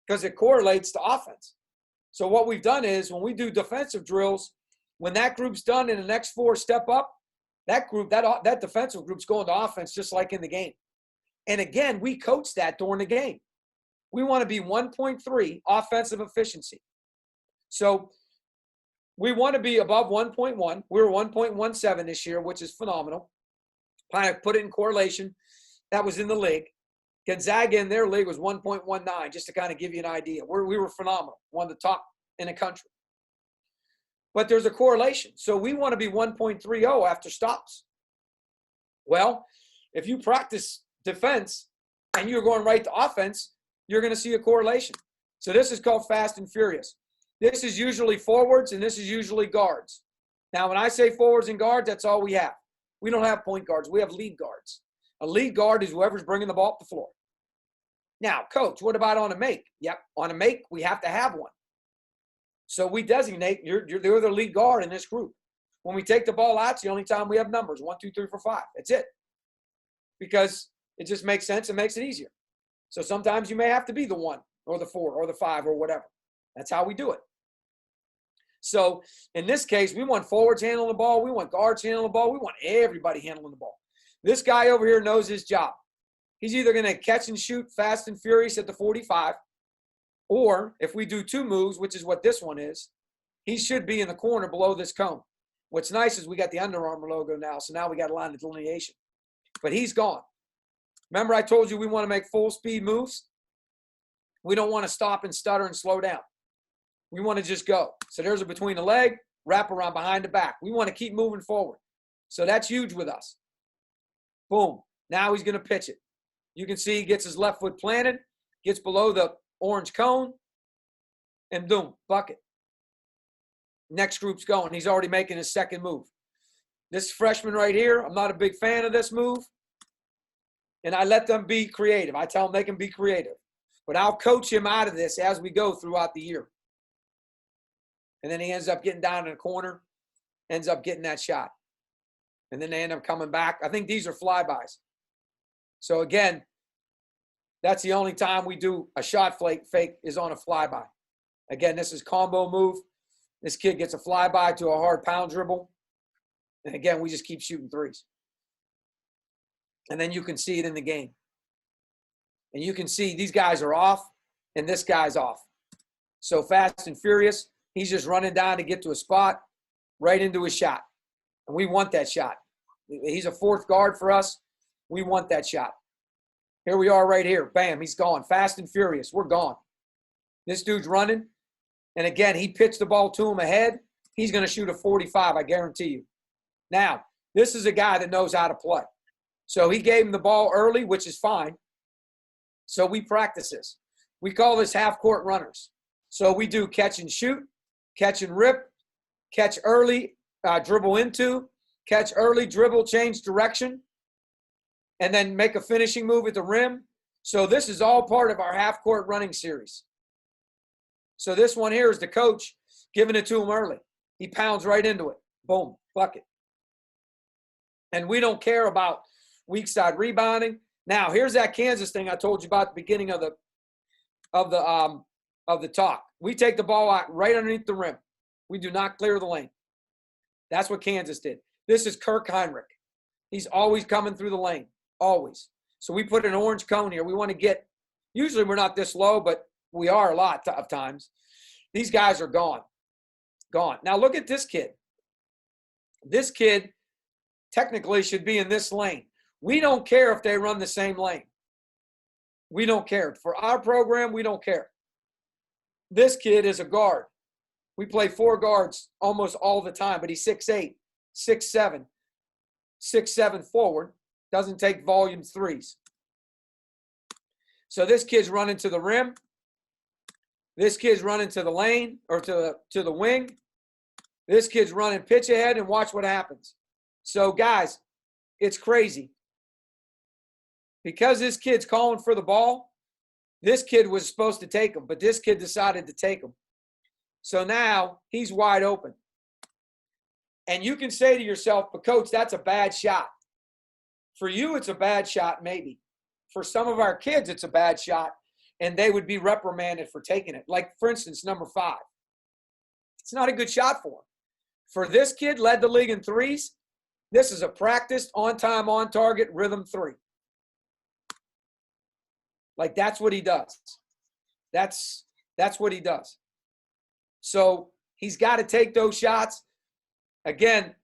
because it correlates to offense. So what we've done is when we do defensive drills, when that group's done and the next 4 step up, that group, that defensive group's going to offense just like in the game. And again, we coach that during the game. We want to be 1.3 offensive efficiency. So we want to be above 1.1. We were 1.17 this year, which is phenomenal. Kind of put it in correlation. That was in the league. Gonzaga in their league was 1.19, just to kind of give you an idea. We were phenomenal, one of the top in the country. But there's a correlation. So we want to be 1.30 after stops. Well, if you practice defense and you're going right to offense, you're going to see a correlation. So this is called fast and furious. This is usually forwards and this is usually guards. Now, when I say forwards and guards, that's all we have. We don't have point guards. We have lead guards. A lead guard is whoever's bringing the ball up the floor. Now, coach, what about on a make? Yep, on a make, we have to have one. So we designate you're the lead guard in this group. When we take the ball out, it's the only time we have numbers, 1, 2, 3, 4, 5. That's it. Because it just makes sense and makes it easier. So sometimes you may have to be the 1 or the 4 or the 5 or whatever. That's how we do it. So in this case, we want forwards handling the ball. We want guards handling the ball. We want everybody handling the ball. This guy over here knows his job. He's either going to catch and shoot fast and furious at the 45, Or if we do 2 moves, which is what this one is, he should be in the corner below this cone. What's nice is we got the Under Armour logo now, so now we got a line of delineation. But he's gone. Remember I told you we want to make full speed moves? We don't want to stop and stutter and slow down. We want to just go. So there's a between the leg, wrap around behind the back. We want to keep moving forward. So that's huge with us. Boom. Now he's going to pitch it. You can see he gets his left foot planted, gets below the orange cone, and boom, bucket. Next group's going. He's already making his second move. This freshman right here, I'm not a big fan of this move. And I let them be creative. I tell them they can be creative. But I'll coach him out of this as we go throughout the year. And then he ends up getting down in the corner, ends up getting that shot. And then they end up coming back. I think these are flybys. So again, that's the only time we do a shot fake is on a flyby. Again, this is combo move. This kid gets a flyby to a hard pound dribble. And again, we just keep shooting threes. And then you can see it in the game. And you can see these guys are off and this guy's off. So fast and furious, he's just running down to get to a spot, right into his shot. And we want that shot. He's a 4th guard for us. We want that shot. Here we are right here. Bam, he's gone. Fast and furious. We're gone. This dude's running. And again, he pitched the ball to him ahead. He's going to shoot a 45, I guarantee you. Now, this is a guy that knows how to play. So he gave him the ball early, which is fine. So we practice this. We call this half-court runners. So we do catch and shoot, catch and rip, catch early, dribble into, catch early, dribble, change direction, and then make a finishing move at the rim. So this is all part of our half-court running series. So this one here is the coach giving it to him early. He pounds right into it. Boom, bucket. And we don't care about weak side rebounding. Now, here's that Kansas thing I told you about at the beginning of the talk. We take the ball out right underneath the rim. We do not clear the lane. That's what Kansas did. This is Kirk Heinrich. He's always coming through the lane, always. So we put an orange cone here. We want to get – usually we're not this low, but we are a lot of times. These guys are gone. Gone. Now look at this kid. This kid technically should be in this lane. We don't care if they run the same lane. We don't care. For our program, we don't care. This kid is a guard. We play 4 guards almost all the time, but he's 6'8", 6'7", 6'7" forward. Doesn't take volume threes. So this kid's running to the rim. This kid's running to the lane or to the wing. This kid's running pitch ahead, and watch what happens. So, guys, it's crazy. Because this kid's calling for the ball, this kid was supposed to take him, but this kid decided to take him. So now he's wide open. And you can say to yourself, but coach, that's a bad shot. For you, it's a bad shot, maybe. For some of our kids, it's a bad shot, and they would be reprimanded for taking it. Like, for instance, number 5. It's not a good shot for him. For this kid, led the league in threes, this is a practiced, on-time, on-target, rhythm 3. Like, that's what he does. That's what he does. So he's got to take those shots. Again,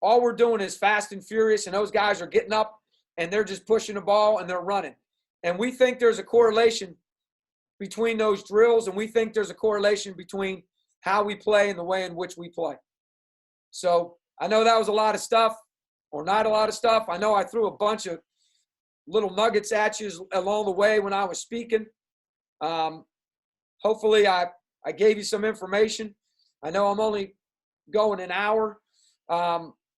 all we're doing is fast and furious, and those guys are getting up, and they're just pushing the ball, and they're running. And we think there's a correlation between those drills, and we think there's a correlation between how we play and the way in which we play. So I know that was a lot of stuff, or not a lot of stuff. I know I threw a bunch of little nuggets at you along the way when I was speaking. Hopefully I gave you some information. I know I'm only going an hour.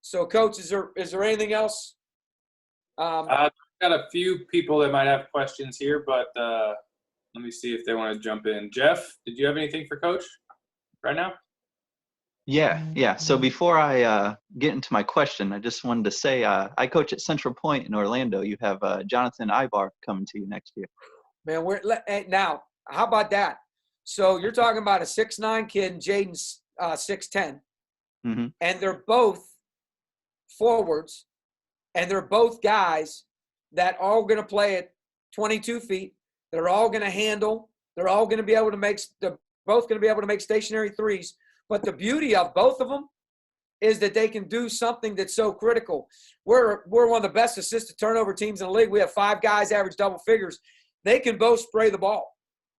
So, Coach, is there anything else? I've got a few people that might have questions here, but let me see if they want to jump in. Jeff, did you have anything for Coach right now? Yeah. So before I get into my question, I just wanted to say I coach at Central Point in Orlando. You have Jonathan Ibar coming to you next year. Man, now, how about that? So you're talking about a 6'9" kid and Jaden's 6'10", Mm-hmm. and they're both forwards, and they're both guys that are all going to play at 22 feet. They're all going to handle. They're all going to be able to they're both going to be able to make stationary threes. But the beauty of both of them is that they can do something that's so critical. We're one of the best assist to turnover teams in the league. We have 5 guys average double figures. They can both spray the ball.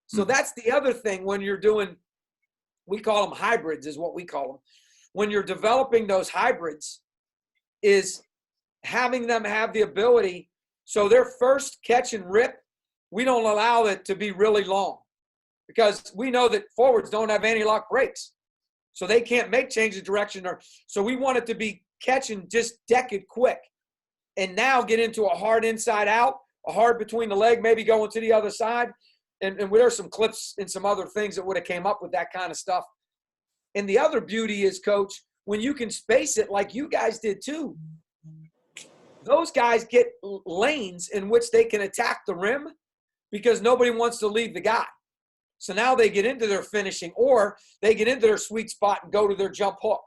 So that's the other thing when you're doing, we call them hybrids is what we call them. When you're developing those hybrids is having them have the ability. So their first catch and rip, we don't allow it to be really long because we know that forwards don't have anti-lock brakes. So they can't make change of direction. So we want it to be catch and just deck it quick. And now get into a hard inside out, a hard between the leg, maybe going to the other side. And there's some clips and some other things that would have came up with that kind of stuff. And the other beauty is, Coach, when you can space it like you guys did too, those guys get lanes in which they can attack the rim because nobody wants to leave the guy. So now they get into their finishing or they get into their sweet spot and go to their jump hook.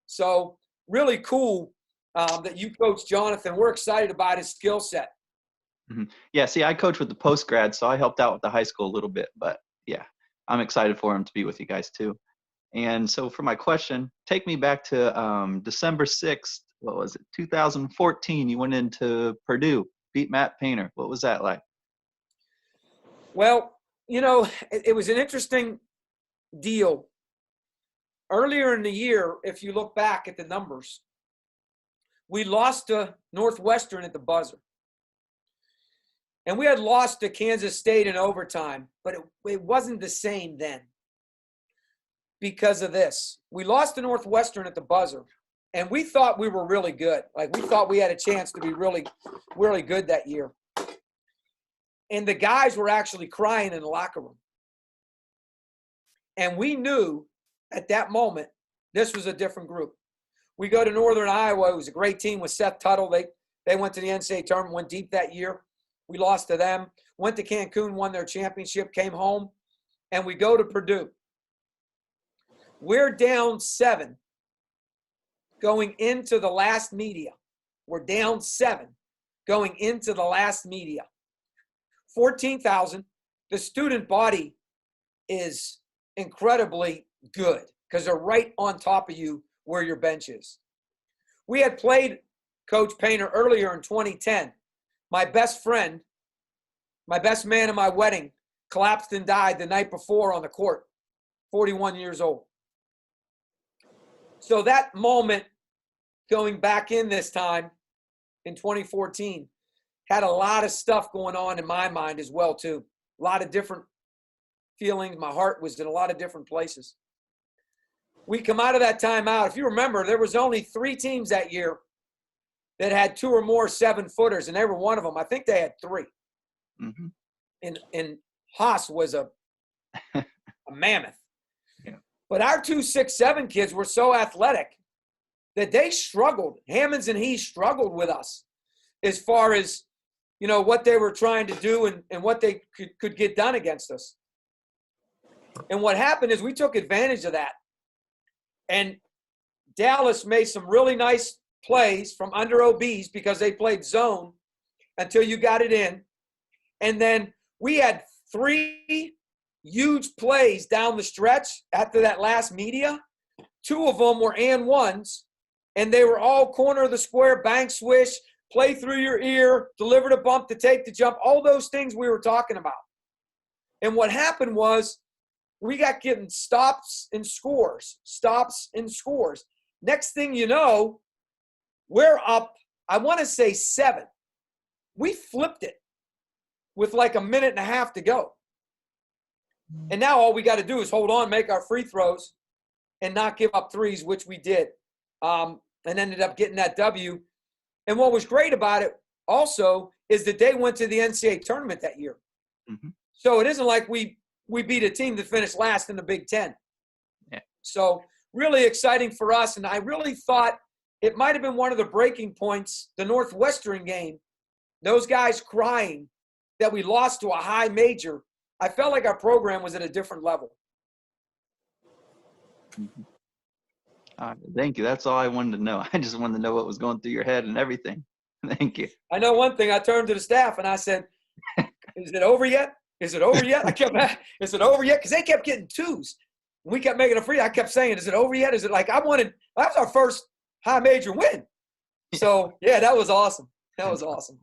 So really cool that you coach Jonathan. We're excited about his skill set. Mm-hmm. Yeah, see, I coach with the post-grad, so I helped out with the high school a little bit. But, yeah, I'm excited for him to be with you guys too. And so for my question, take me back to December 6th, what was it, 2014, you went into Purdue, beat Matt Painter. What was that like? Well, you know, it was an interesting deal. Earlier in the year, if you look back at the numbers, we lost to Northwestern at the buzzer. And we had lost to Kansas State in overtime, but it wasn't the same then because of this. We lost to Northwestern at the buzzer, and we thought we were really good. Like, we thought we had a chance to be really, really good that year. And the guys were actually crying in the locker room. And we knew at that moment this was a different group. We go to Northern Iowa. It was a great team with Seth Tuttle. They went to the NCAA tournament, went deep that year. We lost to them. Went to Cancun, won their championship, came home, and we go to Purdue. We're down 7 going into the last media. We're down 7 going into the last media. 14,000. The student body is incredibly good because they're right on top of you where your bench is. We had played Coach Painter earlier in 2010. My best friend, my best man at my wedding, collapsed and died the night before on the court, 41 years old. So that moment, going back in this time in 2014, had a lot of stuff going on in my mind as well, too. A lot of different feelings. My heart was in a lot of different places. We come out of that timeout. If you remember, there was only 3 teams that year that had 2 or more 7-footers, and they were one of them. I think they had 3. Mm-hmm. And Haas was a mammoth. Yeah. But our 2 6'7" kids were so athletic that they struggled. Hammonds and he struggled with us as far as, you know, what they were trying to do and what they could get done against us. And what happened is we took advantage of that. And Dallas made some really nice plays from under OBs because they played zone until you got it in. And then we had 3 huge plays down the stretch after that last media. 2 of them were and ones, and they were all corner of the square, bank swish, play through your ear, deliver the bump to take the jump, all those things we were talking about. And what happened was we got getting stops and scores. Next thing you know, we're up, I want to say 7. We flipped it with like a minute and a half to go. And now all we got to do is hold on, make our free throws, and not give up threes, which we did, and ended up getting that W. And what was great about it also is that they went to the NCAA tournament that year. Mm-hmm. So it isn't like we beat a team that finished last in the Big Ten. Yeah. So really exciting for us, and I really thought it might have been one of the breaking points, the Northwestern game, those guys crying that we lost to a high major. I felt like our program was at a different level. Mm-hmm. Thank you. That's all I wanted to know. I just wanted to know what was going through your head and everything. Thank you. I know one thing. I turned to the staff and I said, is it over yet? Is it over yet? I kept, is it over yet? Because they kept getting twos. We kept making a free. I kept saying, is it over yet? Is it like, that was our first high major win. So, yeah, that was awesome. That was awesome.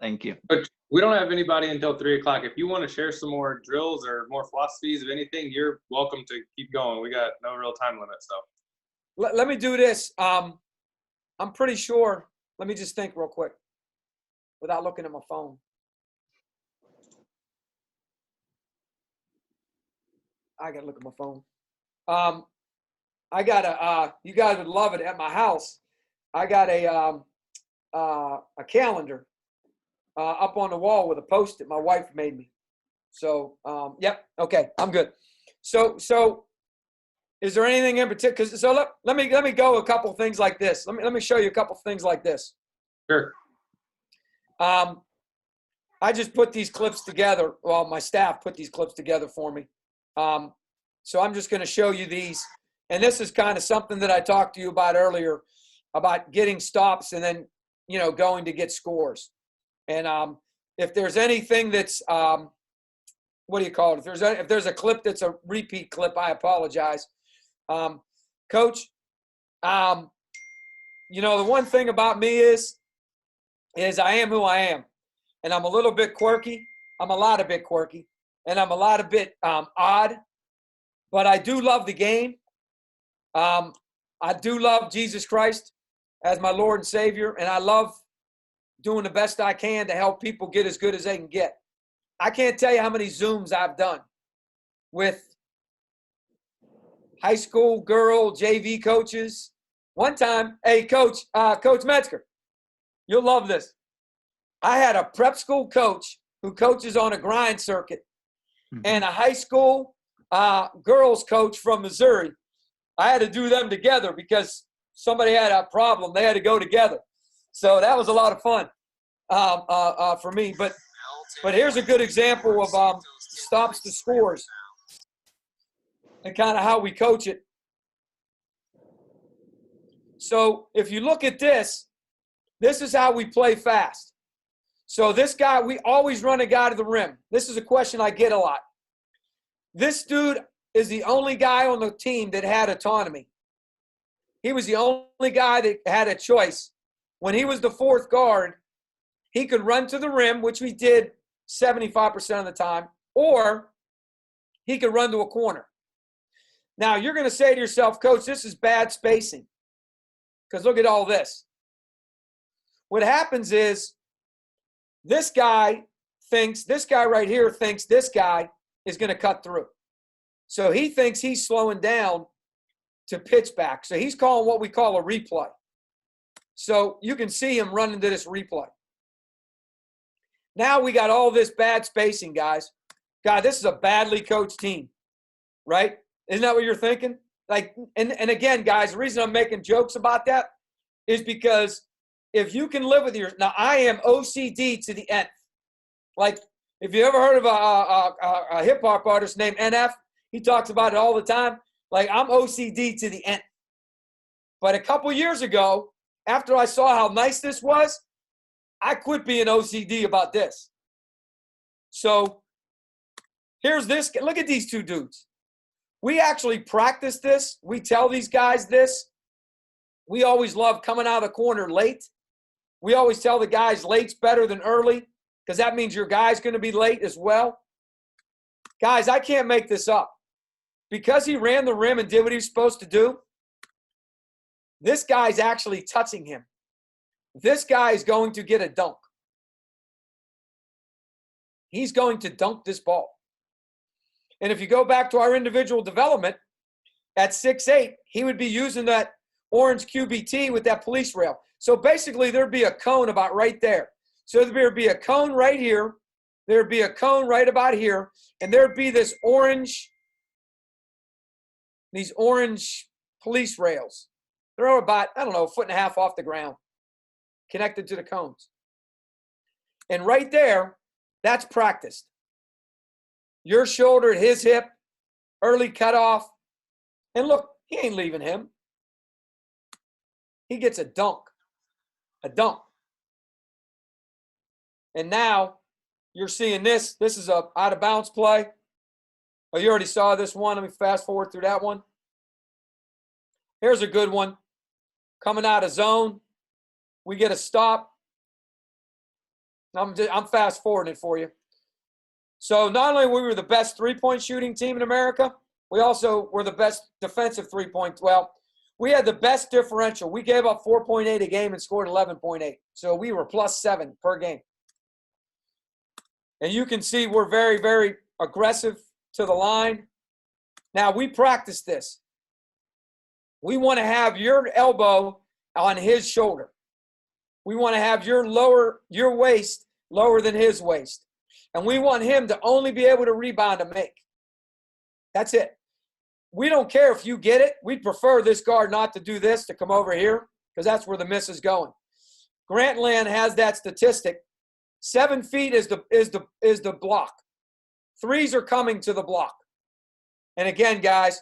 Thank you. But we don't have anybody until 3 o'clock. If you want to share some more drills or more philosophies of anything, you're welcome to keep going. We got no real time limit. So Let me do this. I'm pretty sure. Let me just think real quick without looking at my phone. I got to look at my phone. I got you guys would love it at my house. I got a calendar up on the wall with a Post-it my wife made me. So, yep. Okay. I'm good. So is there anything in particular? So let me go a couple things like this. Let me show you a couple things like this. sure. I just put these clips together. Well, my staff put these clips together for me. So I'm just going to show you these. And this is kind of something that I talked to you about earlier about getting stops and then, going to get scores. And if there's anything that's, what do you call it? If there's a clip that's a repeat clip, I apologize. Coach, the one thing about me is I am who I am. And I'm a little bit quirky. I'm a lot of bit quirky. And I'm a lot of bit odd. But I do love the game. I do love Jesus Christ as my Lord and Savior. And I love doing the best I can to help people get as good as they can get. I can't tell you how many Zooms I've done with high school girl JV coaches. One time, hey, Coach Metzger, you'll love this. I had a prep school coach who coaches on a grind circuit and a high school girls coach from Missouri. I had to do them together because somebody had a problem. They had to go together. So that was a lot of fun for me. But here's a good example of stops to scores and kind of how we coach it. So if you look at this is how we play fast. So this guy, we always run a guy to the rim. This is a question I get a lot. This dude is the only guy on the team that had autonomy. He was the only guy that had a choice. When he was the fourth guard, he could run to the rim, which we did 75% of the time, or he could run to a corner. Now, you're going to say to yourself, Coach, this is bad spacing. Because look at all this. What happens is this guy right here thinks this guy is going to cut through. So he thinks he's slowing down to pitch back. So he's calling what we call a replay. So you can see him running to this replay. Now we got all this bad spacing, guys. God, this is a badly coached team, right? Isn't that what you're thinking? And again, guys, the reason I'm making jokes about that is because if you can live with now I am OCD to the nth. Like, if you ever heard of a hip hop artist named NF, he talks about it all the time. Like, I'm OCD to the nth. But a couple years ago, after I saw how nice this was, I quit being OCD about this. So here's this. Look at these two dudes. We actually practice this. We tell these guys this. We always love coming out of the corner late. We always tell the guys late's better than early because that means your guy's going to be late as well. Guys, I can't make this up. Because he ran the rim and did what he was supposed to do, this guy's actually touching him. This guy is going to get a dunk. He's going to dunk this ball. And if you go back to our individual development, at 6'8", he would be using that orange QBT with that police rail. So basically, there'd be a cone about right there. So there'd be a cone right here. There'd be a cone right about here. And there'd be these orange police rails. They're about, I don't know, 1.5 feet off the ground, connected to the cones. And right there, that's practiced. Your shoulder at his hip, early cutoff. And look, he ain't leaving him. He gets a dunk. A dunk. And now you're seeing this. This is a out of bounds play. Oh, you already saw this one. Let me fast forward through that one. Here's a good one. Coming out of zone. We get a stop. I'm fast forwarding it for you. So not only were we the best three-point shooting team in America, we also were the best defensive three-point. Well, we had the best differential. We gave up 4.8 a game and scored 11.8. So we were +7 per game. And you can see we're very, very aggressive to the line. Now, we practice this. We want to have your elbow on his shoulder. We want to have your waist lower than his waist. And we want him to only be able to rebound and make. That's it. We don't care if you get it. We'd prefer this guard not to do this, to come over here, because that's where the miss is going. Grantland has that statistic. 7 feet is the block. Threes are coming to the block. And again, guys,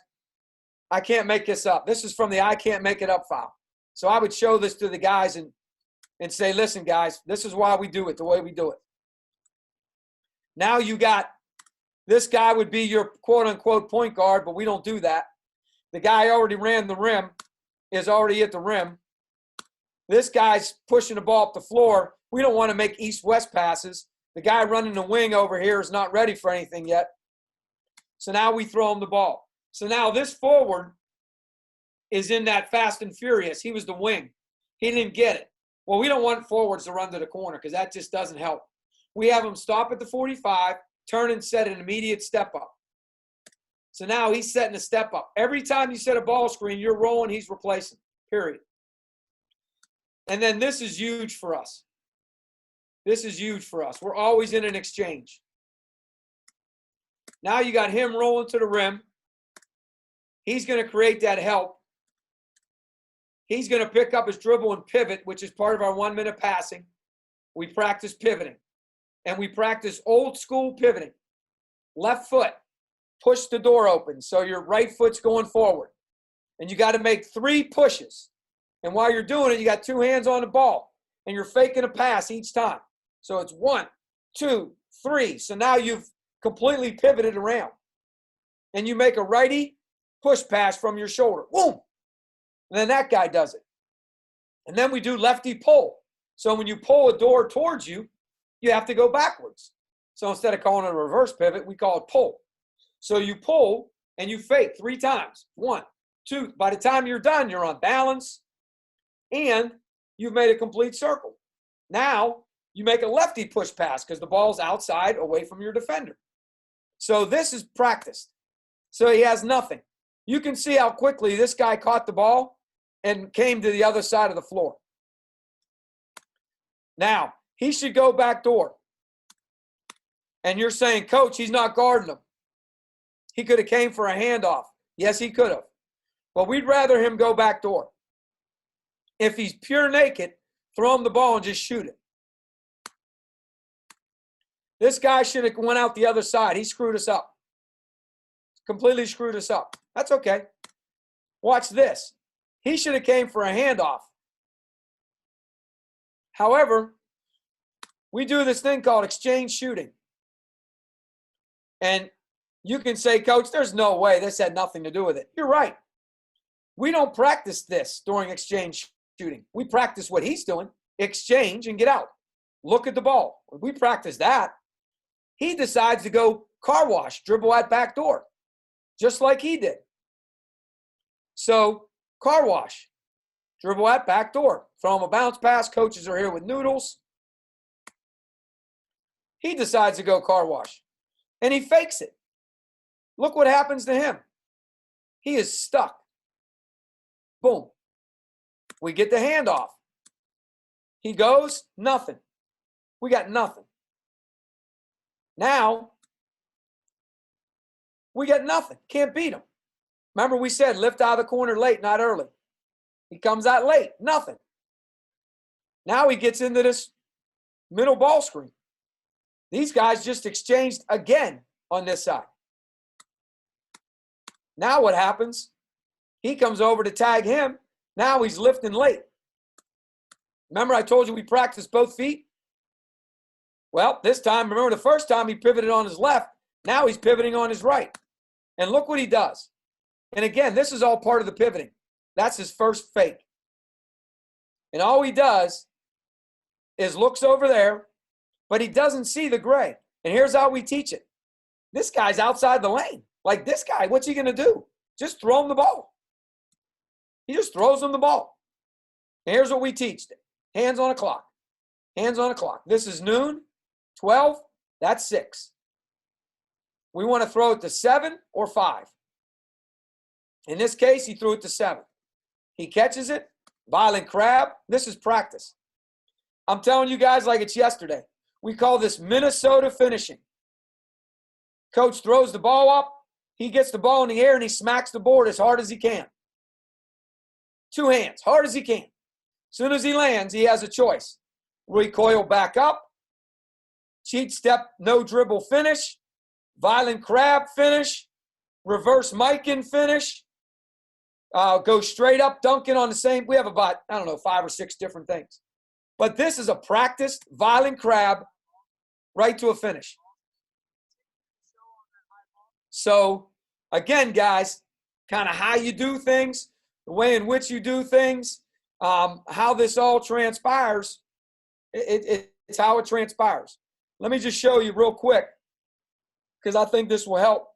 I can't make this up. This is from the I can't make it up file. So I would show this to the guys and say, listen, guys, this is why we do it the way we do it. Now you got, this guy would be your quote-unquote point guard, but we don't do that. The guy already ran the rim, is already at the rim. This guy's pushing the ball up the floor. We don't want to make east-west passes. The guy running the wing over here is not ready for anything yet. So now we throw him the ball. So now this forward is in that fast and furious. He was the wing. He didn't get it. Well, we don't want forwards to run to the corner because that just doesn't help. We have him stop at the 45, turn and set an immediate step up. So now he's setting a step up. Every time you set a ball screen, you're rolling, he's replacing, period. And then this is huge for us. This is huge for us. We're always in an exchange. Now you got him rolling to the rim. He's going to create that help. He's going to pick up his dribble and pivot, which is part of our 1-minute passing. We practice pivoting. And we practice old school pivoting. Left foot, push the door open so your right foot's going forward. And you got to make 3 pushes. And while you're doing it, you got 2 hands on the ball. And you're faking a pass each time. So it's 1, 2, 3. So now you've completely pivoted around. And you make a righty push pass from your shoulder. Boom! And then that guy does it. And then we do lefty pull. So when you pull a door towards you, you have to go backwards. So instead of calling it a reverse pivot, we call it pull. So you pull and you fake 3 times. 1, 2. By the time you're done, you're on balance and you've made a complete circle. Now you make a lefty push pass because the ball's outside away from your defender. So this is practiced. So he has nothing. You can see how quickly this guy caught the ball and came to the other side of the floor. Now, he should go back door. And you're saying, Coach, he's not guarding him. He could have came for a handoff. Yes, he could have. But we'd rather him go back door. If he's pure naked, throw him the ball and just shoot it. This guy should have went out the other side. He screwed us up. Completely screwed us up. That's okay. Watch this. He should have came for a handoff. However, we do this thing called exchange shooting. And you can say, Coach, there's no way. This had nothing to do with it. You're right. We don't practice this during exchange shooting. We practice what he's doing, exchange and get out. Look at the ball. We practice that. He decides to go car wash, dribble at back door, just like he did. So car wash, dribble at back door, throw him a bounce pass. Coaches are here with noodles. He decides to go car wash, and he fakes it. Look what happens to him. He is stuck. Boom. We get the handoff. He goes, nothing. We got nothing. Now, we got nothing. Can't beat him. Remember we said lift out of the corner late, not early. He comes out late, nothing. Now he gets into this middle ball screen. These guys just exchanged again on this side. Now what happens? He comes over to tag him. Now he's lifting late. Remember I told you we practice both feet? Well, this time, remember the first time he pivoted on his left. Now he's pivoting on his right. And look what he does. And again, this is all part of the pivoting. That's his first fake. And all he does is looks over there, but he doesn't see the gray. And here's how we teach it. This guy's outside the lane. Like this guy, what's he going to do? Just throw him the ball. He just throws him the ball. And here's what we teach. Hands on a clock. Hands on a clock. This is noon, 12, that's 6. We want to throw it to 7 or 5. In this case, he threw it to 7. He catches it, violent crab. This is practice. I'm telling you guys like it's yesterday. We call this Minnesota finishing. Coach throws the ball up. He gets the ball in the air and he smacks the board as hard as he can. 2 hands, hard as he can. As soon as he lands, he has a choice. Recoil back up, cheat step, no dribble finish, violent crab finish, reverse Mikan finish, go straight up dunking on the same. We have about, 5 or 6 different things. But this is a practiced violent crab right to a finish. So, again, guys, kind of how you do things, the way in which you do things, how this all transpires, it's how it transpires. Let me just show you real quick because I think this will help.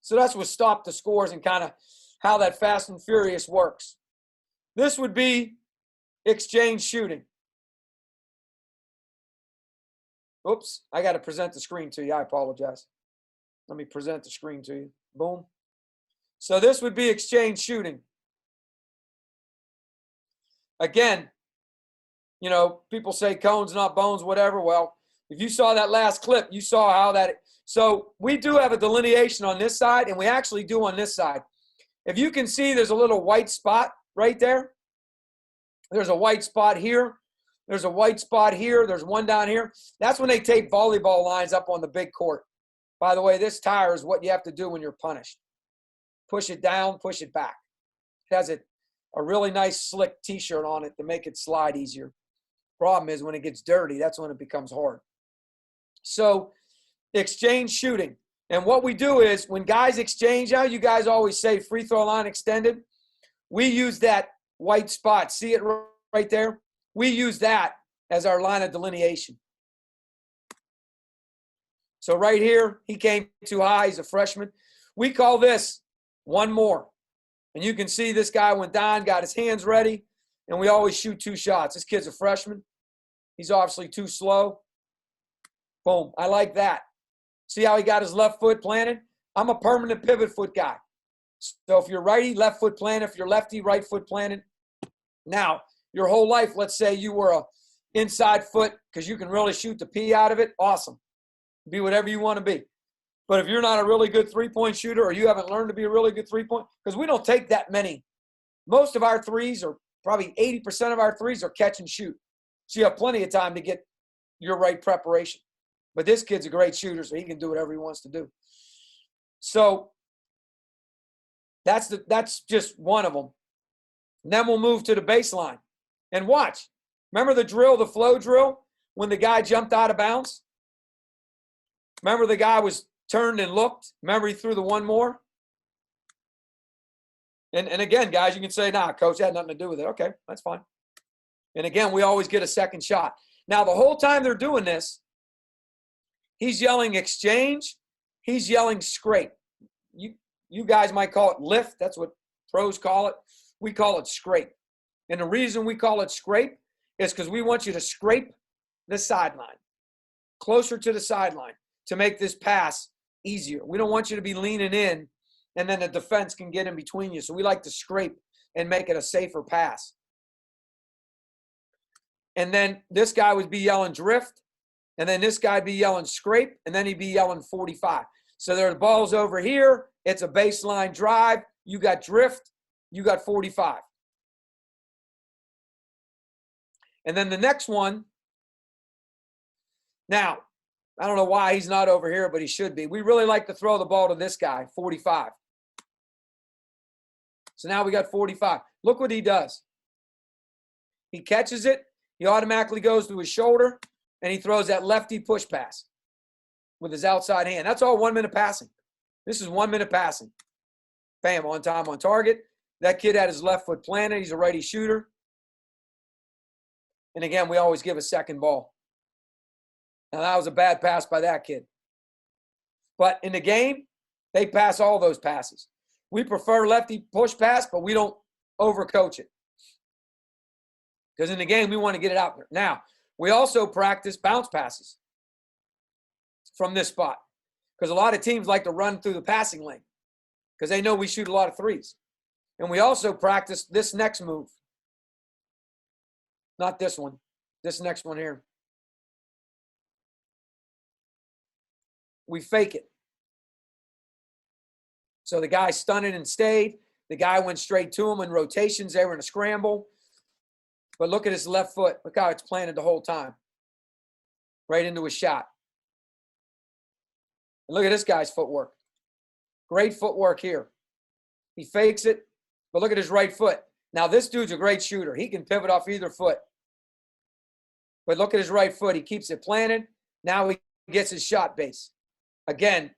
So that's what stop the scores and kind of how that fast and furious works. This would be exchange shooting. Oops, I got to present the screen to you. I apologize. Let me present the screen to you. Boom. So this would be exchange shooting. Again, people say cones, not bones, whatever. Well, if you saw that last clip, you saw how that. So we do have a delineation on this side, and we actually do on this side. If you can see, there's a little white spot right there. There's a white spot here. There's a white spot here. There's one down here. That's when they tape volleyball lines up on the big court. By the way, this tire is what you have to do when you're punished. Push it down, push it back. It has a really nice slick T-shirt on it to make it slide easier. Problem is when it gets dirty, that's when it becomes hard. So exchange shooting. And what we do is when guys exchange out, you guys always say free throw line extended. We use that white spot. See it right there? We use that as our line of delineation. So right here, he came too high. He's a freshman. We call this one more. And you can see this guy went down, got his hands ready, and we always shoot 2 shots. This kid's a freshman. He's obviously too slow. Boom. I like that. See how he got his left foot planted? I'm a permanent pivot foot guy. So if you're righty, left foot planted. If you're lefty, right foot planted. Now, your whole life, let's say you were a inside foot because you can really shoot the P out of it. Awesome. Be whatever you want to be. But if you're not a really good three-point shooter or you haven't learned to be a really good three-point, because we don't take that many. Most of our threes, or probably 80% of our threes, are catch and shoot. So you have plenty of time to get your right preparation. But this kid's a great shooter, so he can do whatever he wants to do. So that's just one of them. And then we'll move to the baseline. And watch. Remember the drill, the flow drill, when the guy jumped out of bounds? Remember the guy was turned and looked? Remember he threw the one more? And again, guys, you can say, nah, coach, that had nothing to do with it. Okay, that's fine. And again, we always get a second shot. Now, the whole time they're doing this, he's yelling exchange. He's yelling scrape. You guys might call it lift. That's what pros call it. We call it scrape. And the reason we call it scrape is because we want you to scrape the sideline, closer to the sideline, to make this pass easier. We don't want you to be leaning in and then the defense can get in between you. So we like to scrape and make it a safer pass. And then this guy would be yelling drift, and then this guy would be yelling scrape, and then he'd be yelling 45. So there are the balls over here. It's a baseline drive. You got drift. You got 45. And then the next one, now, I don't know why he's not over here, but he should be. We really like to throw the ball to this guy, 45. So now we got 45. Look what he does. He catches it. He automatically goes to his shoulder, and he throws that lefty push pass with his outside hand. That's all 1 minute passing. This is 1 minute passing. Bam, on time, on target. That kid had his left foot planted. He's a righty shooter. And again, we always give a second ball. Now, that was a bad pass by that kid. But in the game, they pass all those passes. We prefer lefty push pass, but we don't overcoach it. Because in the game, we want to get it out there. Now, we also practice bounce passes from this spot. Because a lot of teams like to run through the passing lane because they know we shoot a lot of threes. And we also practice this next move. Not this one. This next one here. We fake it. So the guy stunned and stayed. The guy went straight to him in rotations. They were in a scramble. But look at his left foot. Look how it's planted the whole time. Right into his shot. And look at this guy's footwork. Great footwork here. He fakes it, but look at his right foot. Now, this dude's a great shooter. He can pivot off either foot. But look at his right foot. He keeps it planted. Now he gets his shot base. Again,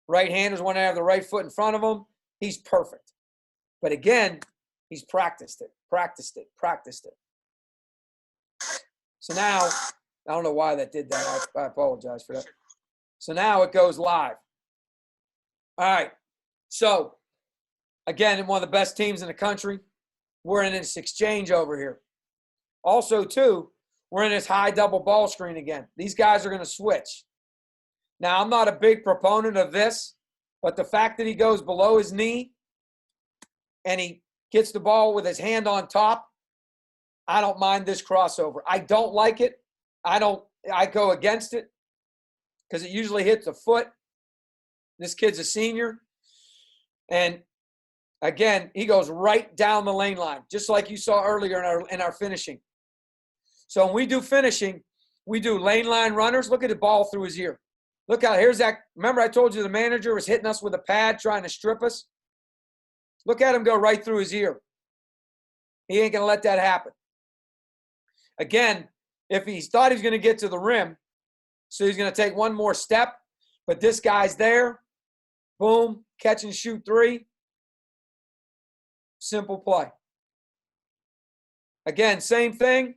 right-handers want to have the right foot in front of him. He's perfect. But again, he's practiced it. So now, I don't know why that did that. I apologize for that. So now it goes live. All right. So, again, one of the best teams in the country. We're in this exchange over here. Also, too, we're in this high double ball screen again. These guys are going to switch. Now, I'm not a big proponent of this, but the fact that he goes below his knee and he gets the ball with his hand on top, I don't mind this crossover. I don't like it. I go against it because it usually hits a foot. This kid's a senior. And again, he goes right down the lane line, just like you saw earlier in our finishing. So when we do finishing, we do lane line runners. Look at the ball through his ear. Look out, here's that. Remember I told you the manager was hitting us with a pad trying to strip us? Look at him go right through his ear. He ain't going to let that happen. Again, if he thought he was going to get to the rim, so he's going to take one more step, but this guy's there. Boom, catch and shoot three. Simple play. Again, same thing.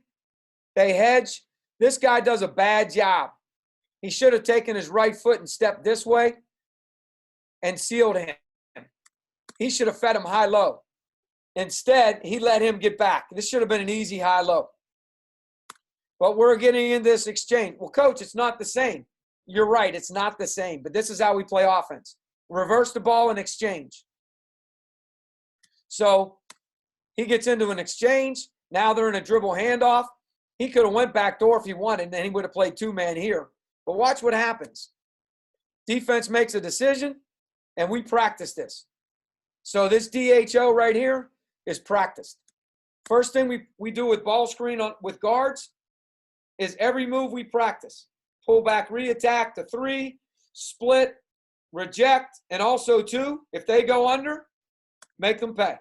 They hedge. This guy does a bad job. He should have taken his right foot and stepped this way and sealed him. He should have fed him high-low. Instead, he let him get back. This should have been an easy high-low. But we're getting in this exchange. Well, Coach, it's not the same. You're right, it's not the same. But this is how we play offense. Reverse the ball and exchange. So he gets into an exchange. Now they're in a dribble handoff. He could have went back door if he wanted, and then he would have played two-man here. But watch what happens. Defense makes a decision, and we practice this. So this DHO right here is practiced. First thing we do with ball screen with guards is every move we practice. Pull back, re-attack to three, split, reject, and also two. If they go under, make them pay.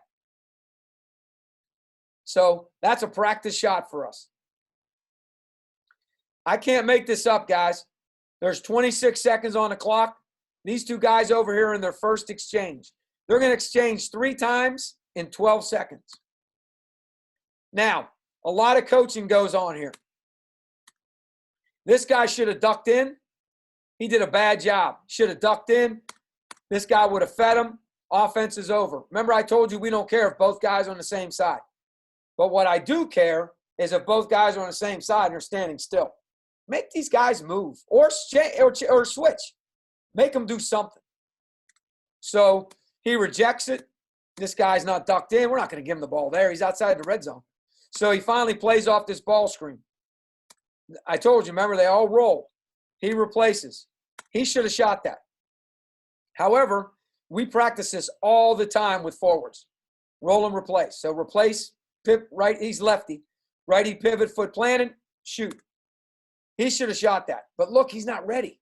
So that's a practice shot for us. I can't make this up, guys. There's 26 seconds on the clock. These two guys over here in their first exchange. They're going to exchange 3 times in 12 seconds. Now, a lot of coaching goes on here. This guy should have ducked in. He did a bad job. Should have ducked in. This guy would have fed him. Offense is over. Remember I told you we don't care if both guys are on the same side. But what I do care is if both guys are on the same side and are standing still. Make these guys move or switch. Make them do something. So he rejects it. This guy's not ducked in. We're not going to give him the ball there. He's outside the red zone. So he finally plays off this ball screen. I told you, remember, they all roll. He replaces. He should have shot that. However, we practice this all the time with forwards. Roll and replace. So replace, right, he's lefty. Righty pivot, foot planted, shoot. He should have shot that. But look, he's not ready.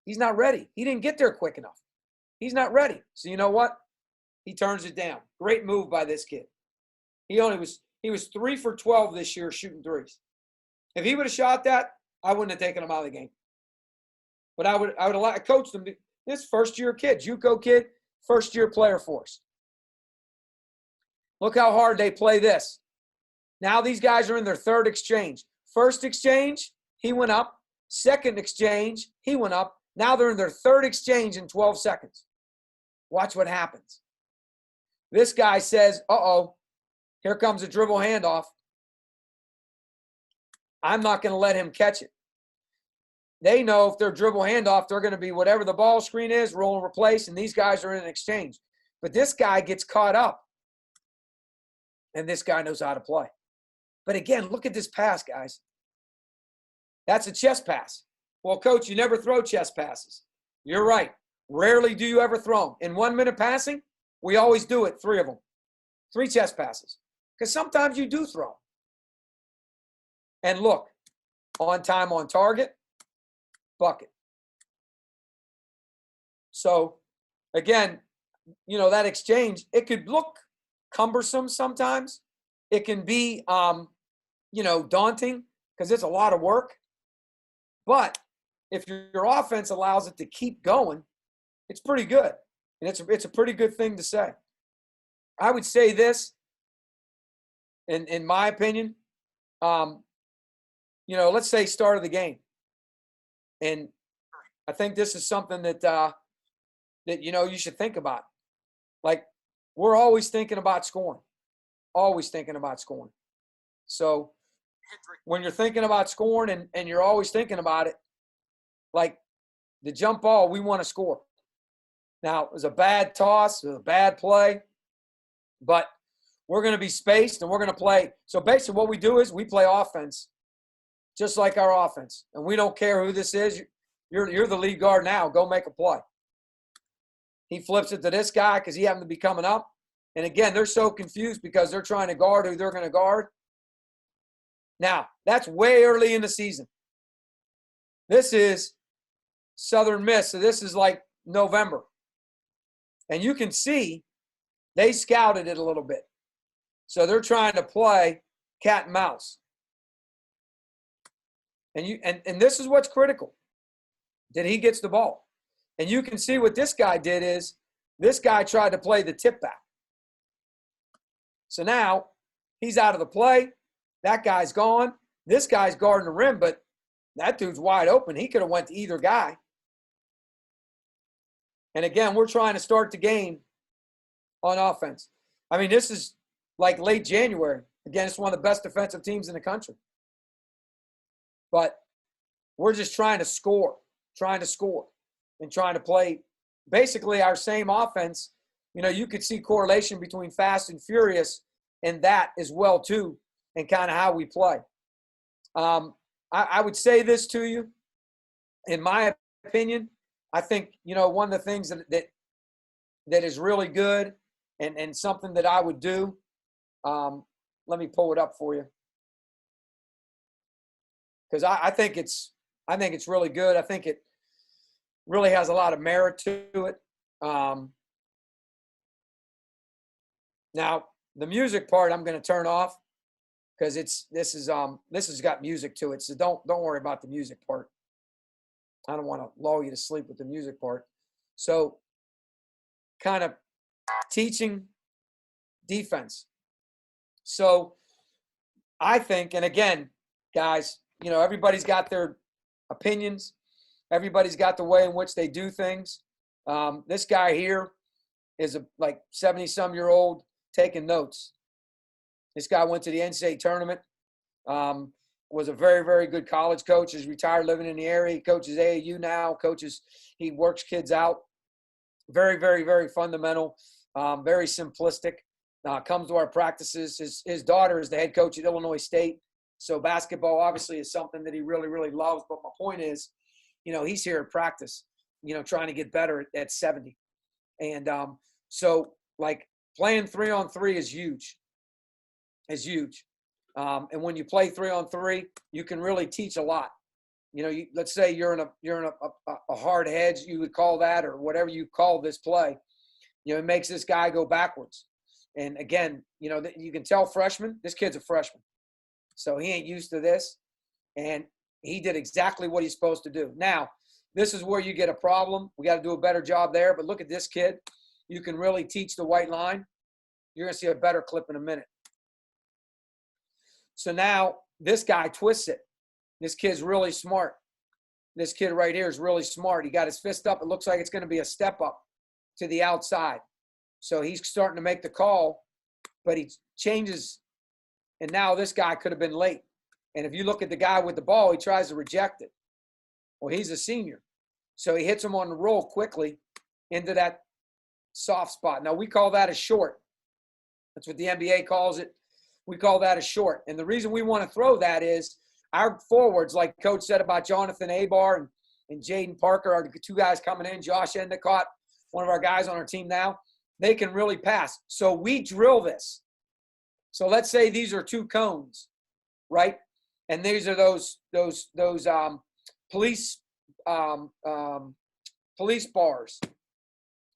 He's not ready. He didn't get there quick enough. He's not ready. So you know what? He turns it down. Great move by this kid. He was 3 for 12 this year shooting threes. If he would have shot that, I wouldn't have taken him out of the game. But I would have coached him. This first-year kid, JUCO kid, first-year player for us. Look how hard they play this. Now these guys are in their third exchange. First exchange, he went up. Second exchange, he went up. Now they're in their third exchange in 12 seconds. Watch what happens. This guy says, uh-oh, here comes a dribble handoff. I'm not going to let him catch it. They know if they're dribble handoff, they're going to be whatever the ball screen is, roll and replace, and these guys are in an exchange. But this guy gets caught up, and this guy knows how to play. But again, look at this pass, guys. That's a chest pass. Well, Coach, you never throw chest passes. You're right. Rarely do you ever throw them. In 1 minute passing, we always do it, 3 of them. 3 chest passes. Because sometimes you do throw. And look, on time, on target, bucket. So, again, that exchange, it could look cumbersome sometimes. It can be, daunting because it's a lot of work. But if your offense allows it to keep going, it's pretty good. And it's a pretty good thing to say. I would say this, in my opinion, let's say start of the game. And I think this is something that you should think about. Like, we're always thinking about scoring. Always thinking about scoring. So when you're thinking about scoring and you're always thinking about it, like the jump ball, we want to score. Now, it was a bad toss, it was a bad play, but we're going to be spaced and we're going to play. So basically what we do is we play offense just like our offense. And we don't care who this is. You're the lead guard now. Go make a play. He flips it to this guy because he happened to be coming up. And again, they're so confused because they're trying to guard who they're going to guard. Now, that's way early in the season. This is Southern Miss. So this is like November. And you can see they scouted it a little bit. So they're trying to play cat and mouse. And this is what's critical, that he gets the ball. And you can see what this guy did is this guy tried to play the tip back. So now he's out of the play. That guy's gone. This guy's guarding the rim, but that dude's wide open. He could have went to either guy. And again, we're trying to start the game on offense. I mean, this is like late January. Again, it's one of the best defensive teams in the country. But we're just trying to score, and trying to play basically our same offense. You could see correlation between fast and furious and that as well, too, and kind of how we play. I would say this to you, in my opinion, I think, one of the things that is really good and something that I would do, let me pull it up for you. Because I think it's really good. I think it really has a lot of merit to it. Now the music part I'm going to turn off because this has got music to it. So don't worry about the music part. I don't want to lull you to sleep with the music part. So kind of teaching defense. So I think, and again, guys, everybody's got their opinions. Everybody's got the way in which they do things. This guy here is a 70-some-year-old taking notes. This guy went to the NCAA tournament, was a very, very good college coach. He's retired, living in the area. He coaches AAU now, he works kids out. Very, very, very fundamental, very simplistic. Comes to our practices. His daughter is the head coach at Illinois State. So basketball obviously is something that he really, really loves. But my point is, he's here at practice, trying to get better at 70. And so playing 3-on-3 is huge. And when you play 3-on-3, you can really teach a lot. Let's say you're in a hard hedge, you would call that, or whatever you call this play. It makes this guy go backwards. And again, you can tell freshman, this kid's a freshman. So he ain't used to this. And he did exactly what he's supposed to do. Now, this is where you get a problem. We got to do a better job there. But look at this kid. You can really teach the white line. You're going to see a better clip in a minute. So now this guy twists it. This kid's really smart. This kid right here is really smart. He got his fist up. It looks like it's going to be a step up to the outside. So he's starting to make the call, but he changes. And now this guy could have been late. And if you look at the guy with the ball, he tries to reject it. Well, he's a senior. So he hits him on the roll quickly into that soft spot. Now, we call that a short. That's what the NBA calls it. We call that a short. And the reason we want to throw that is our forwards, like Coach said about Jonathan Abar and Jaden Parker, are the two guys coming in. Josh Endicott, one of our guys on our team now, they can really pass. So we drill this. So let's say these are two cones, right? And these are those police bars.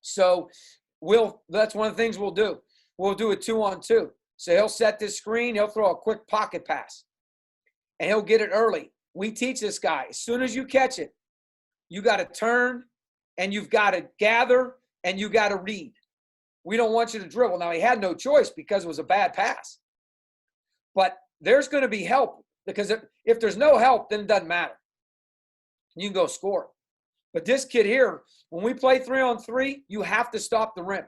So that's one of the things we'll do. We'll do a 2-on-2. So he'll set this screen. He'll throw a quick pocket pass, and he'll get it early. We teach this guy, as soon as you catch it, you got to turn, and you've got to gather, and you got to read. We don't want you to dribble. Now, he had no choice because it was a bad pass. But there's going to be help, because if there's no help, then it doesn't matter. You can go score. But this kid here, when we play 3-on-3, you have to stop the rim.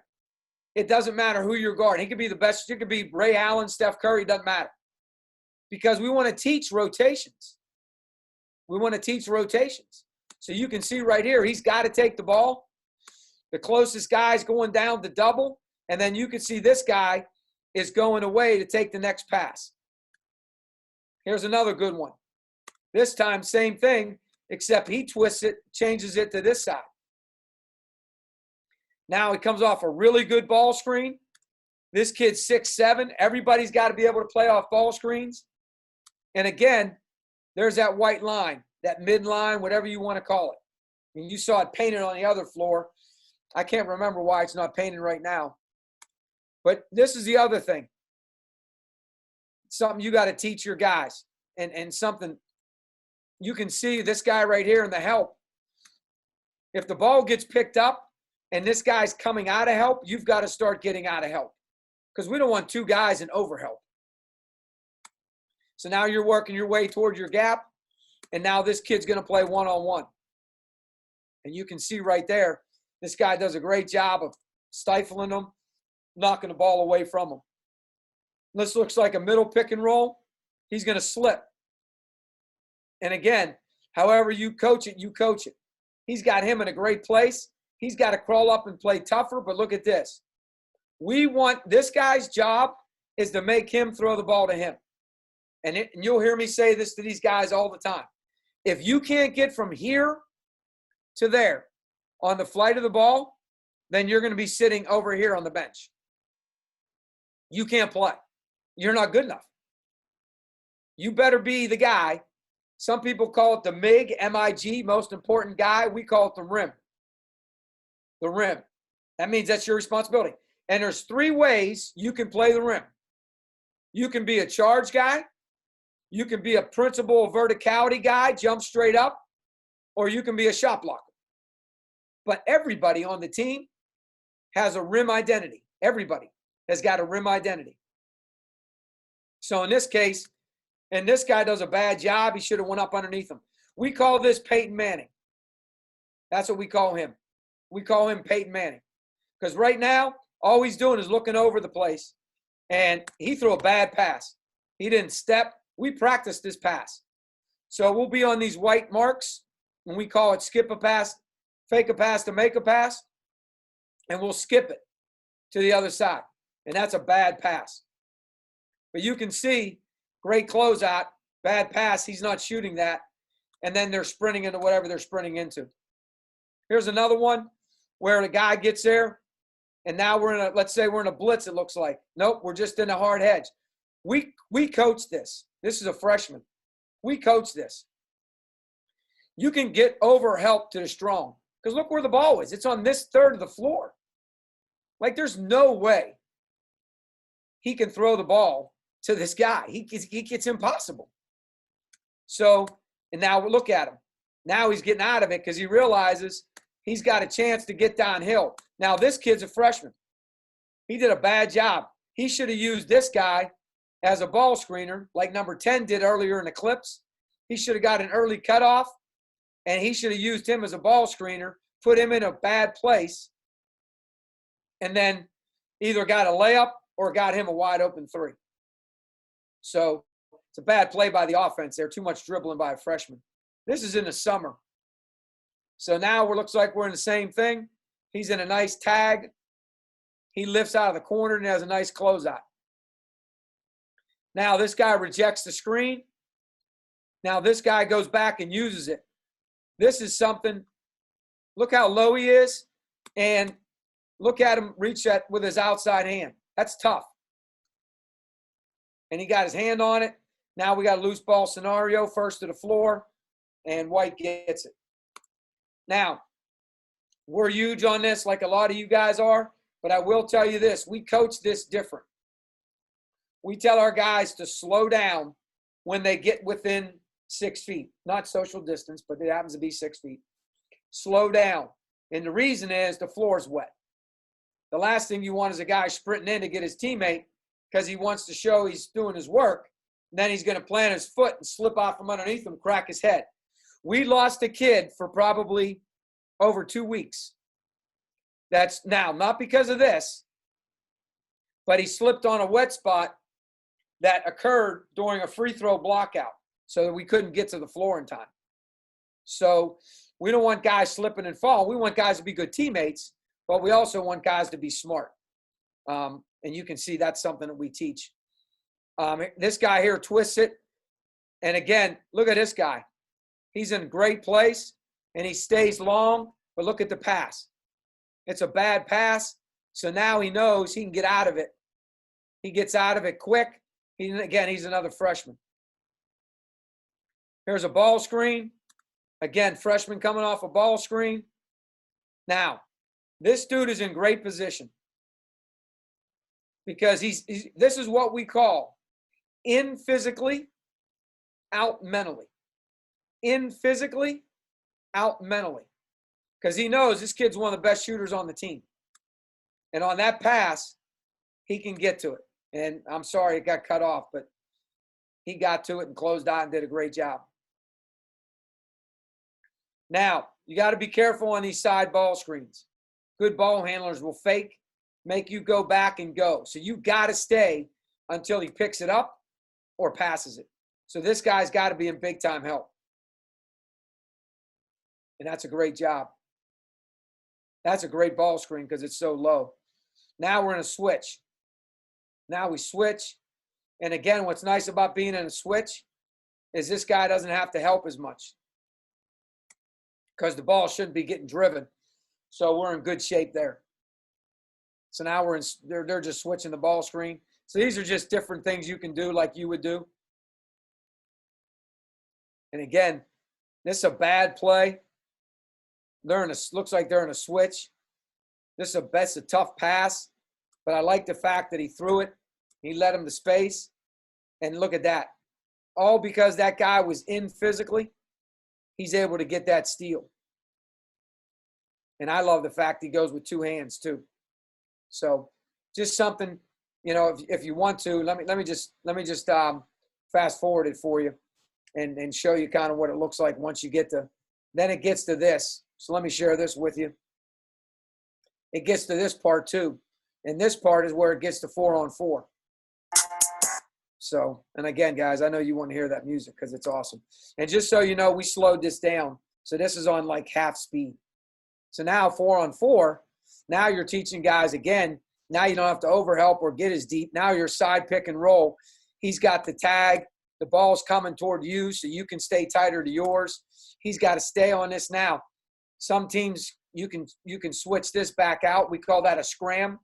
It doesn't matter who you're guarding. He could be the best. It could be Ray Allen, Steph Curry. It doesn't matter. Because we want to teach rotations. We want to teach rotations. So you can see right here, he's got to take the ball. The closest guy's going down to double. And then you can see this guy is going away to take the next pass. Here's another good one. This time, same thing, except he twists it, changes it to this side. Now he comes off a really good ball screen. This kid's 6'7". Everybody's got to be able to play off ball screens. And again, there's that white line, that midline, whatever you want to call it. I mean, you saw it painted on the other floor. I can't remember why it's not painted right now. But this is the other thing. Something you got to teach your guys. And something you can see this guy right here in the help. If the ball gets picked up and this guy's coming out of help, you've got to start getting out of help. Because we don't want two guys in overhelp. So now you're working your way toward your gap. And now this kid's going to play one-on-one. And you can see right there, this guy does a great job of stifling them, knocking the ball away from him. This looks like a middle pick and roll. He's going to slip. And again, however you coach it, you coach it. He's got him in a great place. He's got to crawl up and play tougher, but look at this. We want this guy's job is to make him throw the ball to him. And you'll hear me say this to these guys all the time. If you can't get from here to there on the flight of the ball, then you're going to be sitting over here on the bench. You can't play. You're not good enough. You better be the guy. Some people call it the MIG, M-I-G, most important guy. We call it the rim. The rim. That means that's your responsibility. And there's 3 ways you can play the rim. You can be a charge guy. You can be a principal verticality guy, jump straight up. Or you can be a shot blocker. But everybody on the team has a rim identity. Everybody has got a rim identity. So in this case, and this guy does a bad job, he should have went up underneath him. We call this Peyton Manning. That's what we call him. We call him Peyton Manning. Because right now, all he's doing is looking over the place. And he threw a bad pass. He didn't step. We practiced this pass. So we'll be on these white marks, and we call it skip a pass, fake a pass to make a pass, and we'll skip it to the other side. And that's a bad pass. But you can see, great closeout, bad pass, he's not shooting that. And then they're sprinting into whatever they're sprinting into. Here's another one where the guy gets there, and now we're in a, let's say we're in a blitz, it looks like. Nope, we're just in a hard hedge. We coach this. This is a freshman. We coach this. You can get over help to the strong. Because look where the ball is. It's on this third of the floor. Like, there's no way he can throw the ball to this guy. It's impossible. So And now look at him. Now he's getting out of it because he realizes he's got a chance to get downhill. Now this kid's a freshman. He did a bad job. He should have used this guy as a ball screener like number 10 did earlier in the clips. He should have got an early cutoff, and he should have used him as a ball screener, put him in a bad place, and then either got a layup or got him a wide open three. So it's a bad play by the offense there. Too much dribbling by a freshman. This is in the summer. So now it looks like we're in the same thing. He's in a nice tag. He lifts out of the corner and has a nice closeout. Now this guy rejects the screen. Now this guy goes back and uses it. This is something. Look how low he is. And look at him reach that with his outside hand. That's tough. And he got his hand on it. Now we got a loose ball scenario, first to the floor, and White gets it. Now, we're huge on this like a lot of you guys are, but I will tell you this. We coach this different. We tell our guys to slow down when they get within 6 feet. Not social distance, but it happens to be 6 feet. Slow down. And the reason is the floor is wet. The last thing you want is a guy sprinting in to get his teammate because he wants to show he's doing his work. And then he's going to plant his foot and slip out from underneath him, crack his head. We lost a kid for probably over 2 weeks. That's now not because of this, but he slipped on a wet spot that occurred during a free throw blockout so that we couldn't get to the floor in time. So we don't want guys slipping and falling. We want guys to be good teammates, but we also want guys to be smart. And you can see that's something that we teach. This guy here twists it. And again, look at this guy. He's in a great place, and he stays long, but look at the pass. It's a bad pass, so now he knows he can get out of it. He gets out of it quick. He's another freshman. Here's a ball screen. Again, freshman coming off a ball screen. Now, this dude is in great position because this is what we call in physically, out mentally. In physically, out mentally. Because he knows this kid's one of the best shooters on the team. And on that pass, he can get to it. And I'm sorry it got cut off, but he got to it and closed out and did a great job. Now, you got to be careful on these side ball screens. Good ball handlers will fake, make you go back and go. So you got to stay until he picks it up or passes it. So this guy's got to be in big-time help. And that's a great job. That's a great ball screen because it's so low. Now we're in a switch. Now we switch. And again, what's nice about being in a switch is this guy doesn't have to help as much because the ball shouldn't be getting driven. So we're in good shape there. So now they're just switching the ball screen. So these are just different things you can do like you would do. And again, this is a bad play. Looks like they're in a switch. This is a tough pass, but I like the fact that he threw it. He let him the space. And look at that. All because that guy was in physically, he's able to get that steal. And I love the fact he goes with two hands too. So just something, if you want to, let me just fast forward it for you and show you kind of what it looks like once you get to, then it gets to this. So let me share this with you. It gets to this part too. And this part is where it gets to 4-on-4. So, and again, guys, I know you want to hear that music because it's awesome. And just so you know, we slowed this down. So this is on like half speed. So now 4-on-4, now you're teaching guys again. Now you don't have to overhelp or get as deep. Now you're side pick and roll. He's got the tag. The ball's coming toward you so you can stay tighter to yours. He's got to stay on this now. Some teams, you can switch this back out. We call that a scram,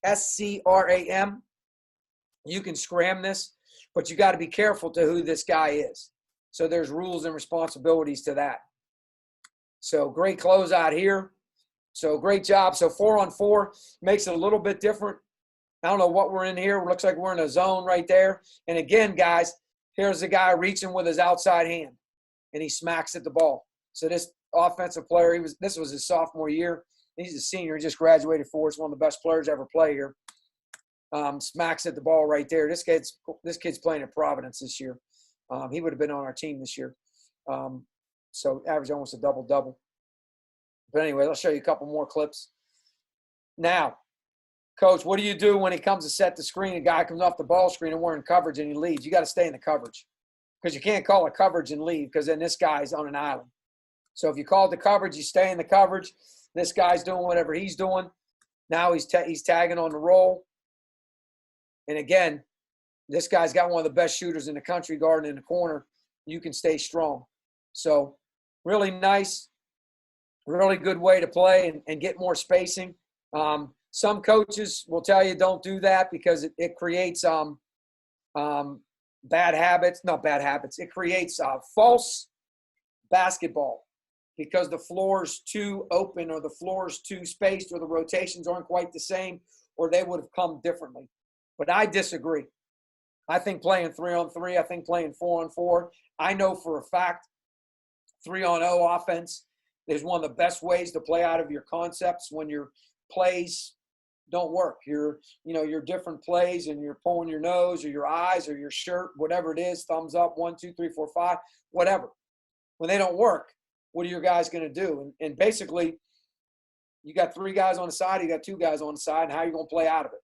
S-C-R-A-M. You can scram this, but you got to be careful to who this guy is. So there's rules and responsibilities to that. So great closeout here. So great job. So 4-on-4 makes it a little bit different. I don't know what we're in here. It looks like we're in a zone right there. And again, guys, Here's the guy reaching with his outside hand, and he smacks at the ball. So this offensive player, this was his sophomore year. He's a senior. He just graduated for us. One of the best players ever play here. Smacks at the ball right there. This kid's playing at Providence this year. He would have been on our team this year. So average almost a double-double. But anyway, I'll show you a couple more clips. Now, Coach, what do you do when he comes to set the screen? A guy comes off the ball screen and we're in coverage and he leaves. You got to stay in the coverage because you can't call a coverage and leave because then this guy's on an island. So if you call the coverage, you stay in the coverage. This guy's doing whatever he's doing. Now he's tagging on the roll. And again, this guy's got one of the best shooters in the country guarding in the corner. You can stay strong. So really nice, really good way to play and get more spacing. Some coaches will tell you don't do that because it creates bad habits. Not bad habits. It creates false basketball because the floor's too open or the floor's too spaced or the rotations aren't quite the same or they would have come differently. But I disagree. I think playing 3-on-3, I think playing 4-on-4. I know for a fact 3-on-0 offense is one of the best ways to play out of your concepts when your plays don't work. Your different plays and you're pulling your nose or your eyes or your shirt, whatever it is, thumbs up, 1, 2, 3, 4, 5, whatever. When they don't work, what are your guys going to do? And basically, you got 3 guys on the side, you got 2 guys on the side, and how are you going to play out of it?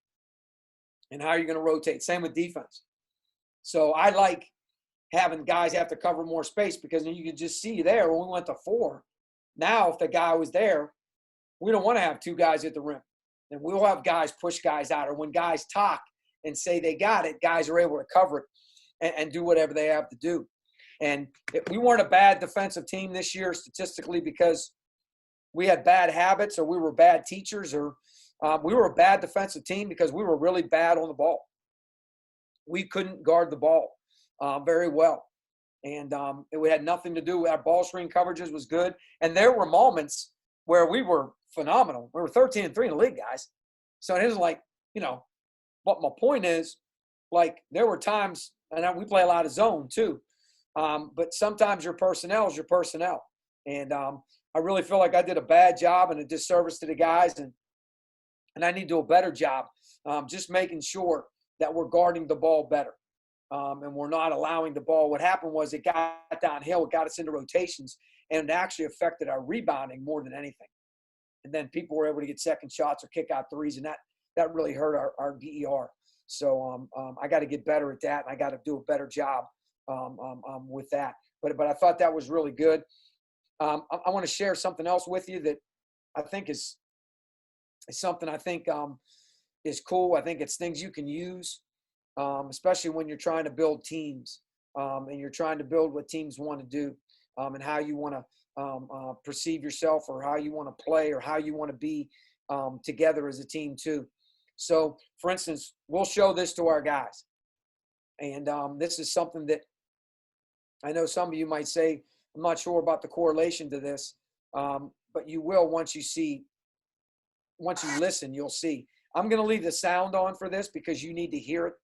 And how are you going to rotate? Same with defense. So I like having guys have to cover more space because then you can just see there when we went to 4. Now, if the guy was there, we don't want to have 2 guys at the rim. And we'll have guys push guys out. Or when guys talk and say they got it, guys are able to cover it and do whatever they have to do. And we weren't a bad defensive team this year statistically because we had bad habits or we were bad teachers or we were a bad defensive team because we were really bad on the ball. We couldn't guard the ball very well. And it had nothing to do with our ball screen coverages was good. And there were moments where we were phenomenal. We were 13-3 in the league, guys. So it isn't like, but my point is, like, there were times, and we play a lot of zone too, but sometimes your personnel is your personnel. And I really feel like I did a bad job and a disservice to the guys, and I need to do a better job just making sure that we're guarding the ball better. And we're not allowing the ball. What happened was it got downhill, it got us into rotations, and it actually affected our rebounding more than anything. And then people were able to get second shots or kick out threes, and that really hurt our DER. So I got to get better at that, and I got to do a better job with that. But I thought that was really good. I want to share something else with you that I think is something I think is cool. I think it's things you can use. Especially when you're trying to build teams and you're trying to build what teams want to do and how you want to perceive yourself or how you want to play or how you want to be together as a team too. So, for instance, we'll show this to our guys. And this is something that I know some of you might say, I'm not sure about the correlation to this, but you will once you listen, you'll see. I'm going to leave the sound on for this because you need to hear it.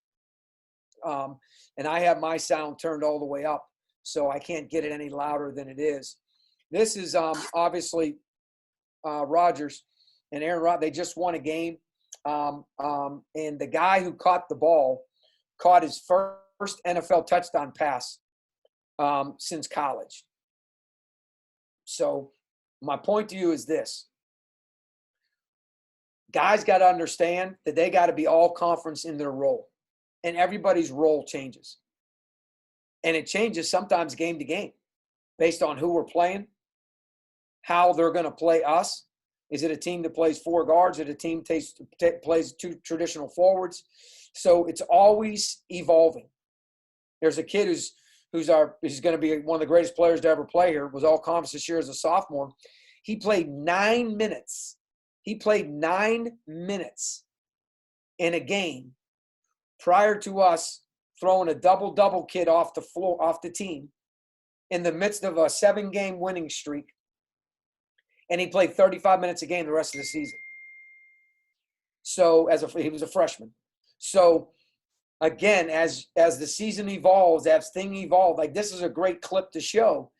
And I have my sound turned all the way up, so I can't get it any louder than it is. This is obviously Rodgers and Aaron Rodgers. They just won a game, and the guy who caught the ball caught his first NFL touchdown pass since college. So my point to you is this. Guys got to understand that they got to be all conference in their role. And everybody's role changes. And it changes sometimes game to game based on who we're playing, how they're going to play us. Is it a team that plays 4 guards? Is it a team that plays 2 traditional forwards? So it's always evolving. There's a kid who's going to be one of the greatest players to ever play here, was all conference this year as a sophomore. He played 9 minutes. He played 9 minutes in a game prior to us throwing a double-double kid off the team in the midst of a 7-game winning streak. And he played 35 minutes a game the rest of the season. So he was a freshman. So again, as the season evolves, as things evolve, like this is a great clip to show.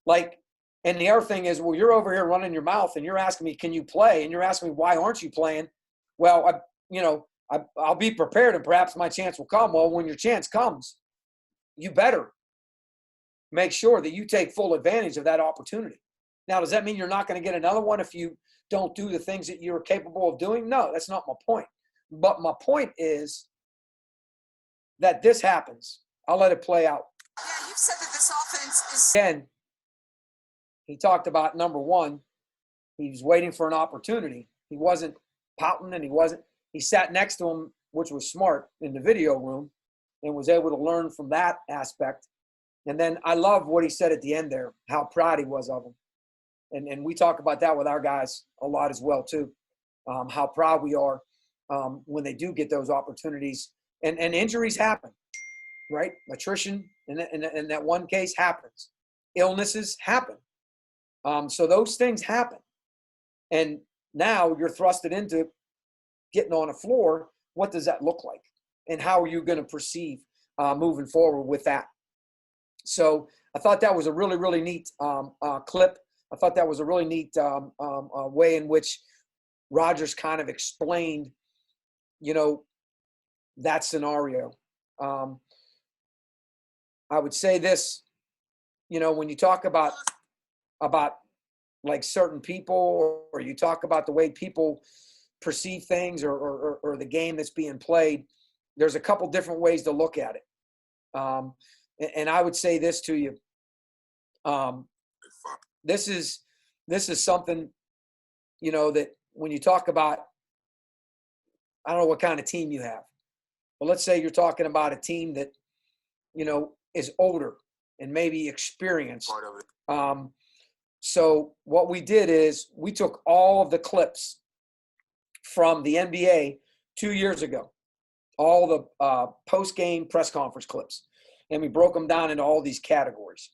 Like, and the other thing is, well, you're over here running your mouth and you're asking me, can you play? And you're asking me, why aren't you playing? Well, I'll be prepared and perhaps my chance will come. Well, when your chance comes, you better make sure that you take full advantage of that opportunity. Now, does that mean you're not going to get another one if you don't do the things that you're capable of doing? No, that's not my point. But my point is that this happens. I'll let it play out. Yeah, you've said that this offense is. Again, he talked about, number one, he was waiting for an opportunity. He wasn't pouting and he sat next to him, which was smart, in the video room and was able to learn from that aspect. And then I love what he said at the end there, how proud he was of him. And we talk about that with our guys a lot as well, too, how proud we are when they do get those opportunities. And injuries happen, right? Attrition in that one case happens. Illnesses happen. So those things happen. And now you're thrusted into getting on a floor. What does that look like? And how are you going to perceive moving forward with that? So I thought that was a really, really neat clip. I thought that was a really neat way in which Rodgers kind of explained, that scenario. I would say this, when you talk about like certain people, or you talk about the way people perceive things or the game that's being played, there's a couple different ways to look at it. And I would say this to you. This is something, that when you talk about, I don't know what kind of team you have, but let's say you're talking about a team that, is older and maybe experienced. So what we did is we took all of the clips from the NBA 2 years ago, all the post-game press conference clips, and we broke them down into all these categories.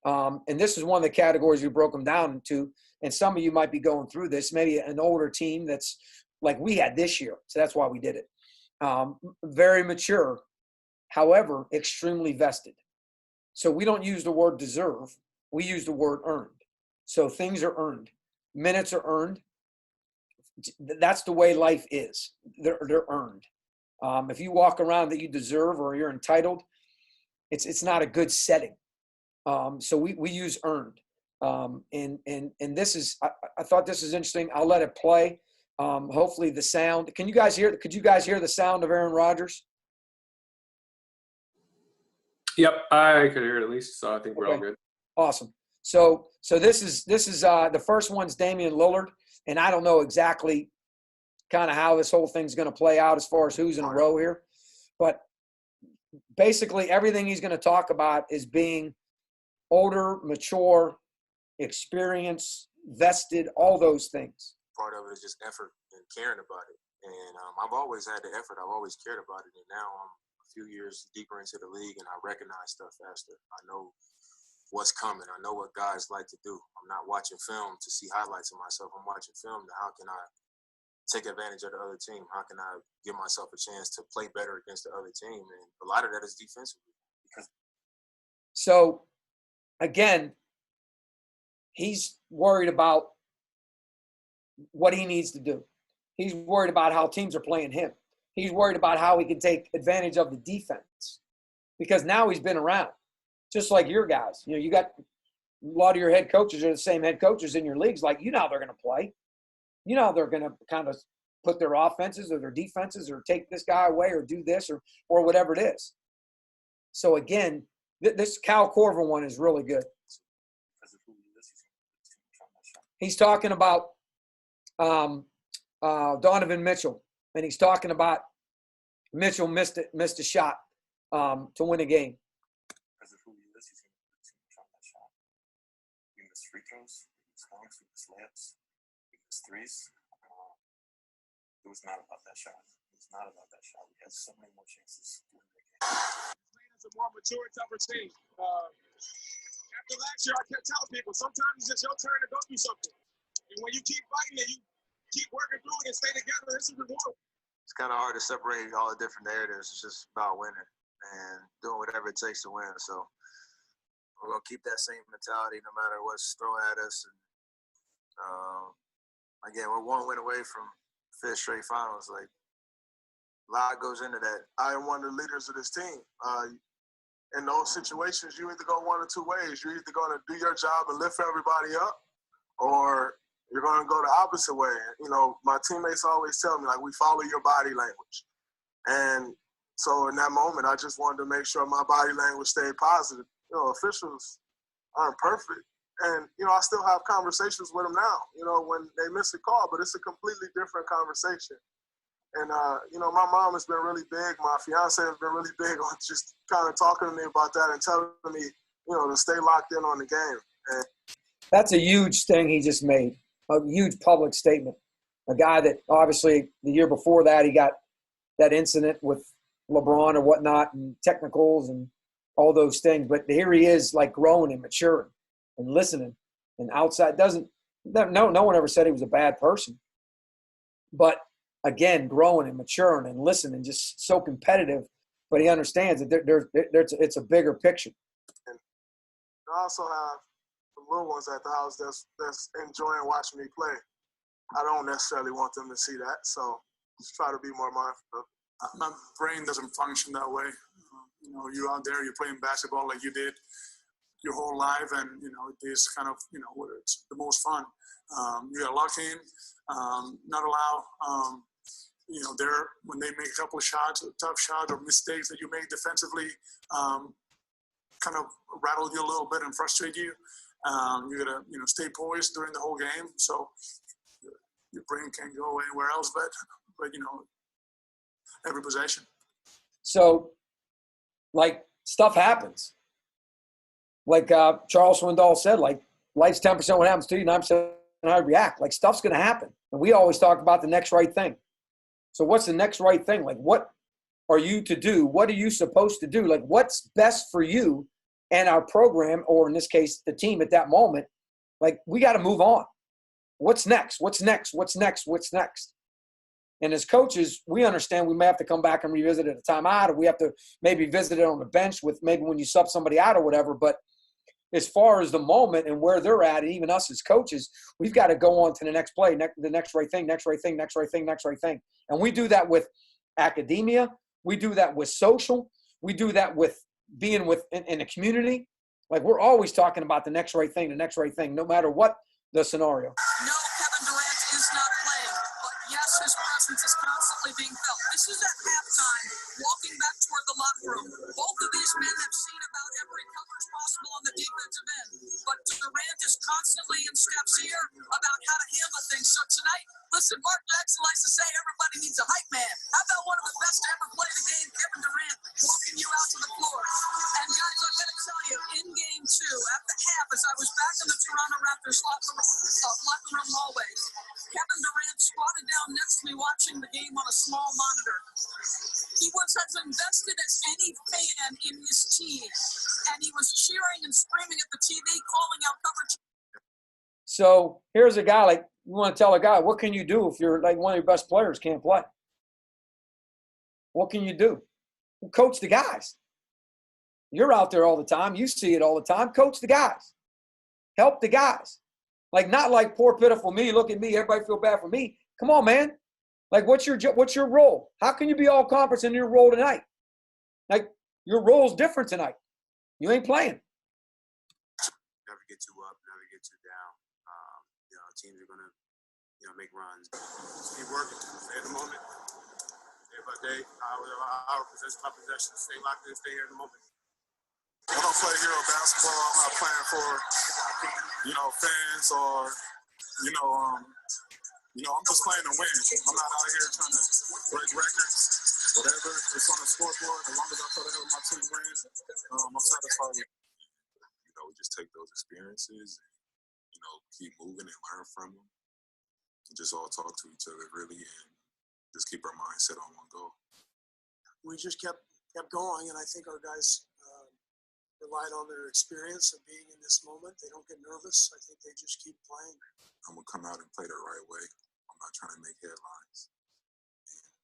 And this is one of the categories we broke them down into. And some of you might be going through this, maybe an older team that's like we had this year. So that's why we did it. Very mature, however, extremely vested. So we don't use the word deserve. We use the word earned. So things are earned. Minutes are earned. That's the way life is. They're earned. If you walk around that you deserve or you're entitled, it's not a good setting. So we use earned. And this is, I thought this is interesting. I'll let it play. Hopefully the sound. Could you guys hear the sound of Aaron Rodgers? Yep, I could hear it at least, so I think we're all good. Awesome. So this is the first one's Damian Lillard, and I don't know exactly kind of how this whole thing's going to play out as far as who's in a row here, but basically everything he's going to talk about is being older, mature, experience, vested, all those things. Part of it is just effort and caring about it. And I've always had the effort. I've always cared about it. And now I'm a few years deeper into the league, and I recognize stuff faster. I know what's coming. I know what guys like to do. I'm not watching film to see highlights of myself. I'm watching film to how can I take advantage of the other team? How can I give myself a chance to play better against the other team? And a lot of that is defensively. So, again, he's worried about what he needs to do. He's worried about how teams are playing him. He's worried about how he can take advantage of the defense because now he's been around, just like your guys. You got a lot of your head coaches are the same head coaches in your leagues. Like, how they're going to play. How they're going to kind of put their offenses or their defenses or take this guy away or do this or whatever it is. So, again, this Cal Corver one is really good. He's talking about Donovan Mitchell, and he's talking about Mitchell missed a shot to win a game. Because of who he is, he's going to continue trying that shot. We miss free throws, we miss dunks, we miss layups, we miss threes. It was not about that shot. It was not about that shot. We had so many more chances to win the game. Atlanta's a more mature, tougher team. After last year, I kept telling people, sometimes it's just your turn to go through something. And when you keep fighting it, you keep working through it and stay together, it's a reward. it's kind of hard to separate all the different narratives. It's just about winning and doing whatever it takes to win. So we're gonna keep that same mentality no matter what's thrown at us. And again, we're one win away from 5th straight finals. Like, a lot goes into that. I am one of the leaders of this team. In those situations, you either go one or two ways. You're either going to do your job and lift everybody up, or you're going to go the opposite way. You know, my teammates always tell me, like, we follow your body language. And so in that moment, I just wanted to make sure my body language stayed positive. You know, officials aren't perfect. And, you know, I still have conversations with them now, you know, when they miss a call, but it's a completely different conversation. And, you know, my mom has been really big. My fiance has been really big on just kind of talking to me about that and telling me, you know, to stay locked in on the game. And That's a huge thing he just made, a huge public statement. A guy that obviously the year before that he got that incident with LeBron or whatnot and technicals and all those things. But here he is, like, growing and maturing and listening and outside. No one ever said he was a bad person. But again, growing and maturing and listening, just so competitive. But he understands that it's a bigger picture. And I also have the little ones at the house that's enjoying watching me play. I don't necessarily want them to see that, so just try to be more mindful. My brain doesn't function that way. You know, you're out there, you're playing basketball like you did your whole life, and, you know, this kind of, you know, where it's the most fun. You got to lock in, not allow, you know, when they make a couple of shots, a tough shot or mistakes that you made defensively, kind of rattle you a little bit and frustrate you. You got to, you know, stay poised during the whole game. So your brain can't go anywhere else but you know, every possession. So, like, stuff happens. Like Charles Swindoll said, like, life's 10% what happens to you, 9% how you react. Like, stuff's going to happen. And we always talk about the next right thing. So what's the next right thing? Like, what are you to do? What are you supposed to do? Like, what's best for you and our program, or in this case, the team at that moment? Like, we got to move on. What's next? What's next? What's next? What's next? And as coaches, we understand we may have to come back and revisit it at a timeout, or we have to maybe visit it on the bench with maybe when you sub somebody out or whatever. But as far as the moment and where they're at, and even us as coaches, we've got to go on to the next play, the next right thing, next right thing, next right thing, next right thing. And we do that with academia. We do that with social. We do that with being in the community. Like, we're always talking about the next right thing, no matter what the scenario. No, Kevin Durant is not playing, but yes, his presence is constantly being felt. This is at halftime, walking back toward the locker room. Both of these men have seen about every coverage possible on the defensive end, but Durant is constantly in steps here about how to handle things. So tonight, listen, Mark Jackson likes to say everybody needs a hype man. How about one of the best to ever play the game, Kevin Durant, walking you out to the floor? And guys, I'm going to tell you, in game 2, at the half, as I was back in the Toronto Raptors locker room hallways, Kevin Durant squatted down next to me watching the game on a small monitor. He was as invested as any fan in his team, and he was cheering and screaming at the TV, calling out coverage. So here's a guy, like, you want to tell a guy, what can you do if you're like one of your best players can't play? What can you do? Coach the guys. You're out there all the time. You see it all the time. Coach the guys. Help the guys. Like, not like poor, pitiful me. Look at me. Everybody feel bad for me. Come on, man. Like, what's your role? How can you be all conference in your role tonight? Like, your role's different tonight. You ain't playing. Never get too up, never get too down. You know, teams are gonna, you know, make runs. Just keep working. Stay in the moment. Day by day, hour possession by possession. Stay locked in. Stay here in the moment. I don't play hero basketball. I'm not playing for, you know, fans or, I'm just playing to win. I'm not out here trying to break records, whatever. It's on the scoreboard. As long as I try to help my team win, I'm satisfied with it. You know, we just take those experiences and, you know, keep moving and learn from them. Just all talk to each other, really, and just keep our mindset on one goal. We just kept going, and I think our guys relied on their experience of being in this moment. They don't get nervous. I think they just keep playing. I'm going to come out and play the right way. I'm not trying to make headlines.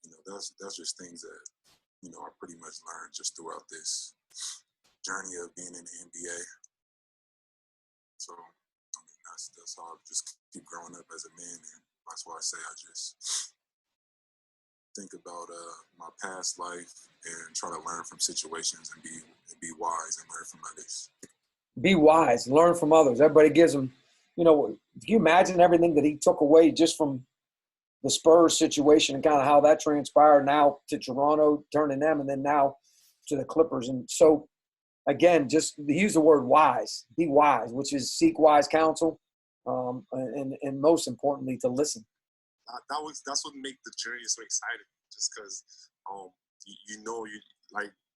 And, that's just things that, I pretty much learned just throughout this journey of being in the NBA. So, that's how I just keep growing up as a man, and that's why I say I just think about my past life and try to learn from situations and be wise and learn from others. Be wise, learn from others. Everybody gives them, can you imagine everything that he took away just from the Spurs situation and kind of how that transpired now to Toronto, turning them, and then now to the Clippers. And so, again, just use the word wise. Be wise, which is seek wise counsel, and most importantly, to listen. That's what makes the journey so exciting. Just because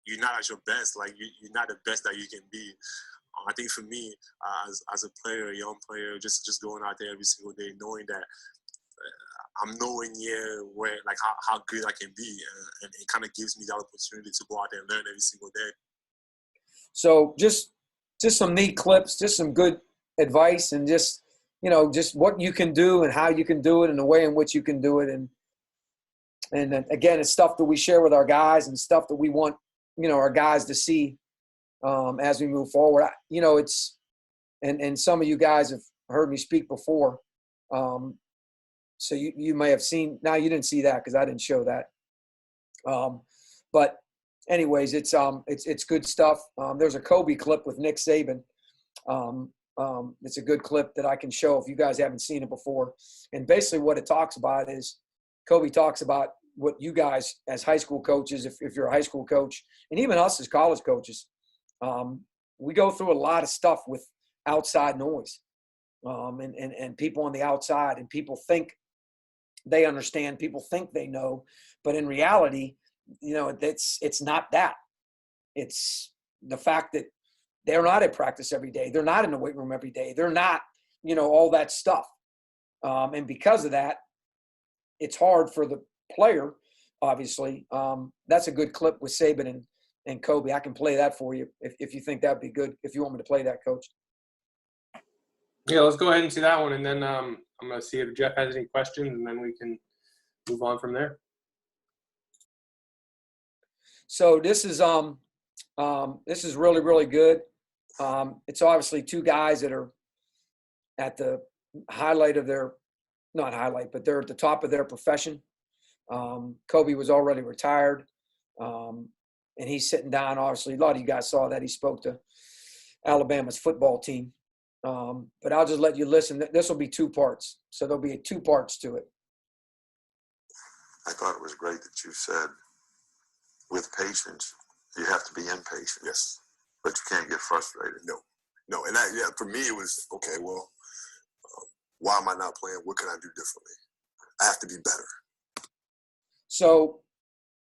you're not at your best. Like you're not the best that you can be. I think for me, as a player, a young player, just going out there every single day, knowing that I'm nowhere near where how good I can be, and it kind of gives me the opportunity to go out there and learn every single day. So just some neat clips, just some good advice, and just what you can do and how you can do it and the way in which you can do it. And again, it's stuff that we share with our guys and stuff that we want, our guys to see as we move forward. It's and some of you guys have heard me speak before. So you may have seen, now you didn't see that because I didn't show that. But anyways, it's good stuff. There's a Kobe clip with Nick Saban. It's a good clip that I can show if you guys haven't seen it before. And basically what it talks about is Kobe talks about what you guys as high school coaches, if you're a high school coach, and even us as college coaches, we go through a lot of stuff with outside noise, and people on the outside, and people think they understand, people think they know, but in reality, it's not that. It's the fact that they're not at practice every day. They're not in the weight room every day. They're not, all that stuff. And because of that, it's hard for the player, obviously. That's a good clip with Saban and Kobe. I can play that for you if you think that'd be good, if you want me to play that, Coach. Yeah, let's go ahead and see that one, and then I'm going to see if Jeff has any questions, and then we can move on from there. So this is really, really good. It's obviously two guys that are at the highlight of their, not highlight, but they're at the top of their profession. Kobe was already retired, and he's sitting down. Obviously, a lot of you guys saw that he spoke to Alabama's football team. But I'll just let you listen. This will be two parts, so there'll be two parts to it. I thought it was great that you said, with patience, you have to be impatient. Yes. But you can't get frustrated. No. And that, for me, it was, okay, well, why am I not playing? What can I do differently? I have to be better. So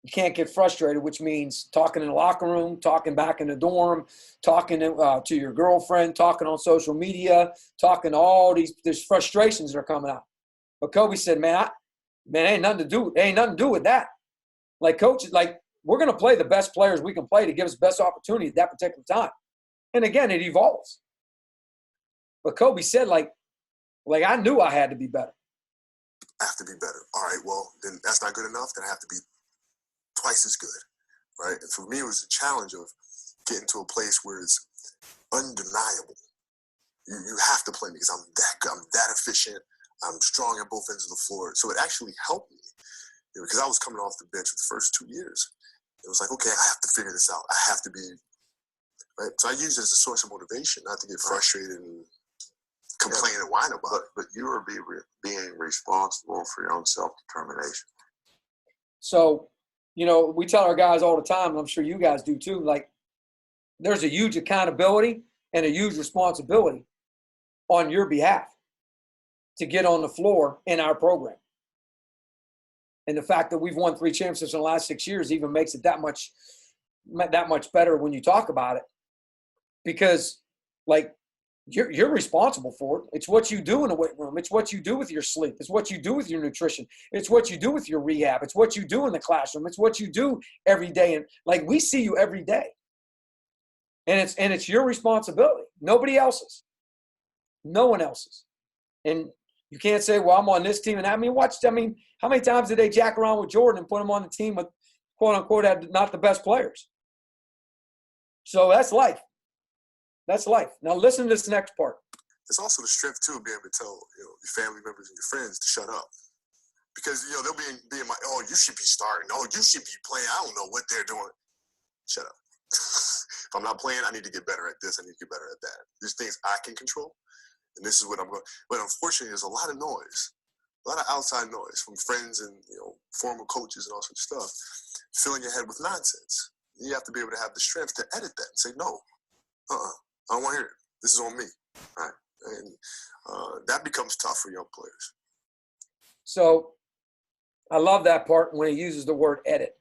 you can't get frustrated, which means talking in the locker room, talking back in the dorm, talking to your girlfriend, talking on social media, talking to all these frustrations that are coming out. But Kobe said, man, ain't nothing to do with that. Like, coach, we're going to play the best players we can play to give us the best opportunity at that particular time. And again, it evolves. But Kobe said, like I knew I had to be better. I have to be better. All right, well, then that's not good enough. Then I have to be twice as good, right? And for me, it was a challenge of getting to a place where it's undeniable. You have to play me because I'm that good. I'm that efficient. I'm strong at both ends of the floor. So it actually helped me because I was coming off the bench for the first 2 years. It was like, okay, I have to figure this out. I have to be, right? So I used it as a source of motivation, not to get frustrated and complain and whine about it. But you are being responsible for your own self-determination. So, we tell our guys all the time, and I'm sure you guys do too, there's a huge accountability and a huge responsibility on your behalf to get on the floor in our program. And the fact that we've won 3 championships in the last 6 years even makes it that much better when you talk about it. Because, you're responsible for it. It's what you do in the weight room. It's what you do with your sleep. It's what you do with your nutrition. It's what you do with your rehab. It's what you do in the classroom. It's what you do every day. And we see you every day. And it's your responsibility. Nobody else's. No one else's. And You can't say, well, I'm on this team. And how many times did they jack around with Jordan and put him on the team with, quote unquote, had not the best players? So that's life. That's life. Now listen to this next part. It's also the strength too, being able to tell your family members and your friends to shut up, because they'll be in my, oh, you should be starting, oh, you should be playing. I don't know what they're doing. Shut up. If I'm not playing, I need to get better at this. I need to get better at that. There's things I can control, and this is what I'm going. But unfortunately, there's a lot of noise, a lot of outside noise from friends and former coaches and all sorts of stuff, filling your head with nonsense. You have to be able to have the strength to edit that and say, no, I don't want to hear it. This is on me, right? And that becomes tough for young players. So I love that part when he uses the word edit.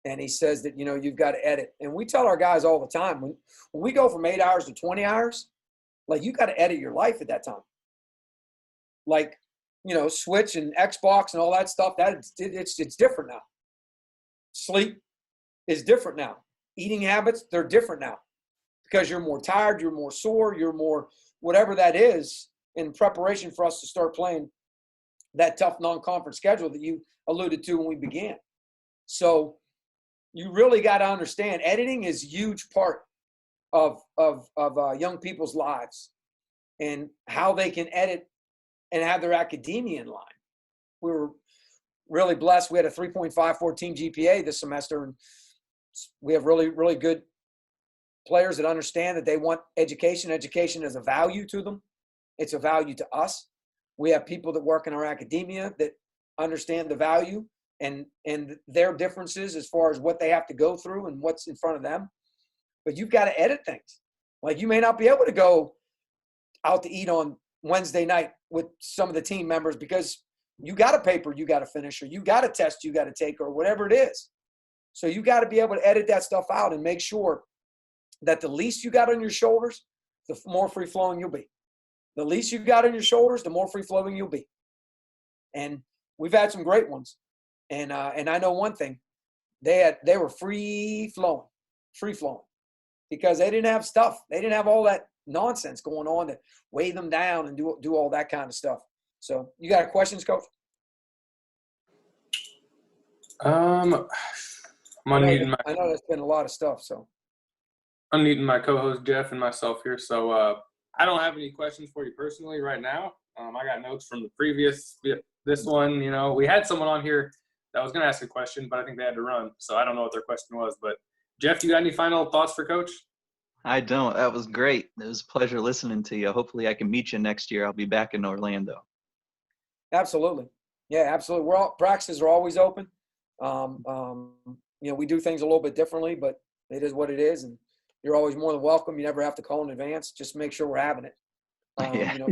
And he says that, you've got to edit. And we tell our guys all the time, when we go from 8 hours to 20 hours, like, you got to edit your life at that time. Like, Switch and Xbox and all that stuff, it's different now. Sleep is different now. Eating habits, they're different now. Because you're more tired, you're more sore, you're more whatever that is in preparation for us to start playing that tough non-conference schedule that you alluded to when we began. So you really got to understand, editing is a huge part of young people's lives and how they can edit and have their academia in line. We were really blessed. We had a 3.54 team GPA this semester, and we have really, really good players that understand that they want education. Education is a value to them. It's a value to us. We have people that work in our academia that understand the value and their differences as far as what they have to go through and what's in front of them. But you've got to edit things. Like, you may not be able to go out to eat on Wednesday night with some of the team members because you got a paper you got to finish, or you got a test you got to take, or whatever it is. So you got to be able to edit that stuff out and make sure that the least you got on your shoulders, the more free-flowing you'll be. The least you got on your shoulders, the more free-flowing you'll be. And we've had some great ones. And I know one thing. They were free-flowing, because they didn't have stuff. They didn't have all that nonsense going on to weigh them down and do all that kind of stuff. So you got questions, Coach? I'm unmuting I know there's been a lot of stuff, so. Unmuting my co-host Jeff and myself here. So I don't have any questions for you personally right now. I got notes from the previous, this one, we had someone on here that was going to ask a question, but I think they had to run. So I don't know what their question was. But Jeff, you got any final thoughts for Coach? I don't. That was great. It was a pleasure listening to you. Hopefully I can meet you next year. I'll be back in Orlando. Absolutely. Yeah, absolutely. Practices are always open. We do things a little bit differently, but it is what it is. And you're always more than welcome. You never have to call in advance. Just make sure we're having it.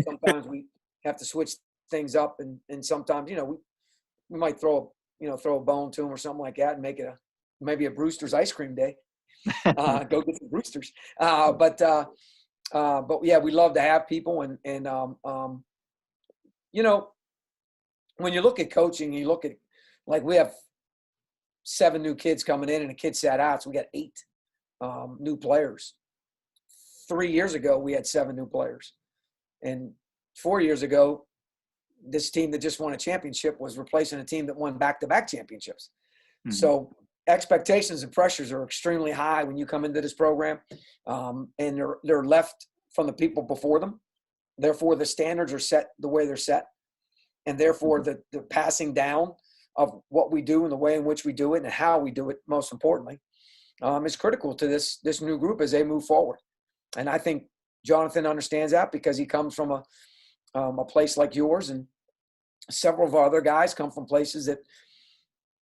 Sometimes we have to switch things up, and sometimes, we might throw a bone to them or something like that and make it maybe a Brewster's ice cream day. Go get some Brewsters. But yeah, we love to have people, and when you look at coaching, you look at, like, we have 7 new kids coming in and a kid sat out, so we got 8 new players. 3 years ago, we had 7 new players. And 4 years ago, this team that just won a championship was replacing a team that won back-to-back championships. Mm-hmm. So expectations and pressures are extremely high when you come into this program, and they're left from the people before them. Therefore, the standards are set the way they're set, and therefore the passing down of what we do and the way in which we do it and how we do it, most importantly, is critical to this new group as they move forward. And I think Jonathan understands that because he comes from a place like yours, and several of our other guys come from places that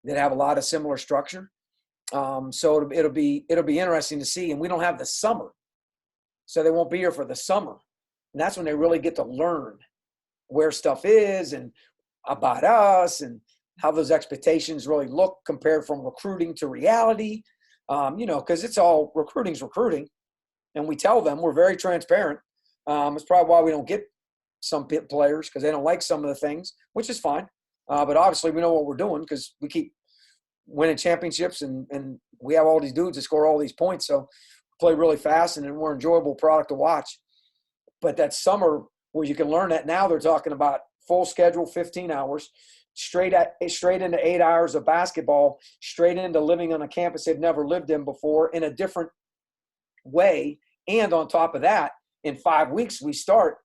have a lot of similar structure. So it'll be interesting to see. And we don't have the summer, so they won't be here for the summer. And that's when they really get to learn where stuff is and about us and how those expectations really look compared from recruiting to reality. Because it's all recruiting's recruiting. And we tell them, we're very transparent. It's probably why we don't get some players, because they don't like some of the things, which is fine. But obviously we know what we're doing because we keep winning championships and we have all these dudes that score all these points. So we play really fast and we're an enjoyable product to watch. But that summer where you can learn that, now they're talking about full schedule, 15 hours, straight into 8 hours of basketball, straight into living on a campus they've never lived in before in a different way. And on top of that, in 5 weeks we start,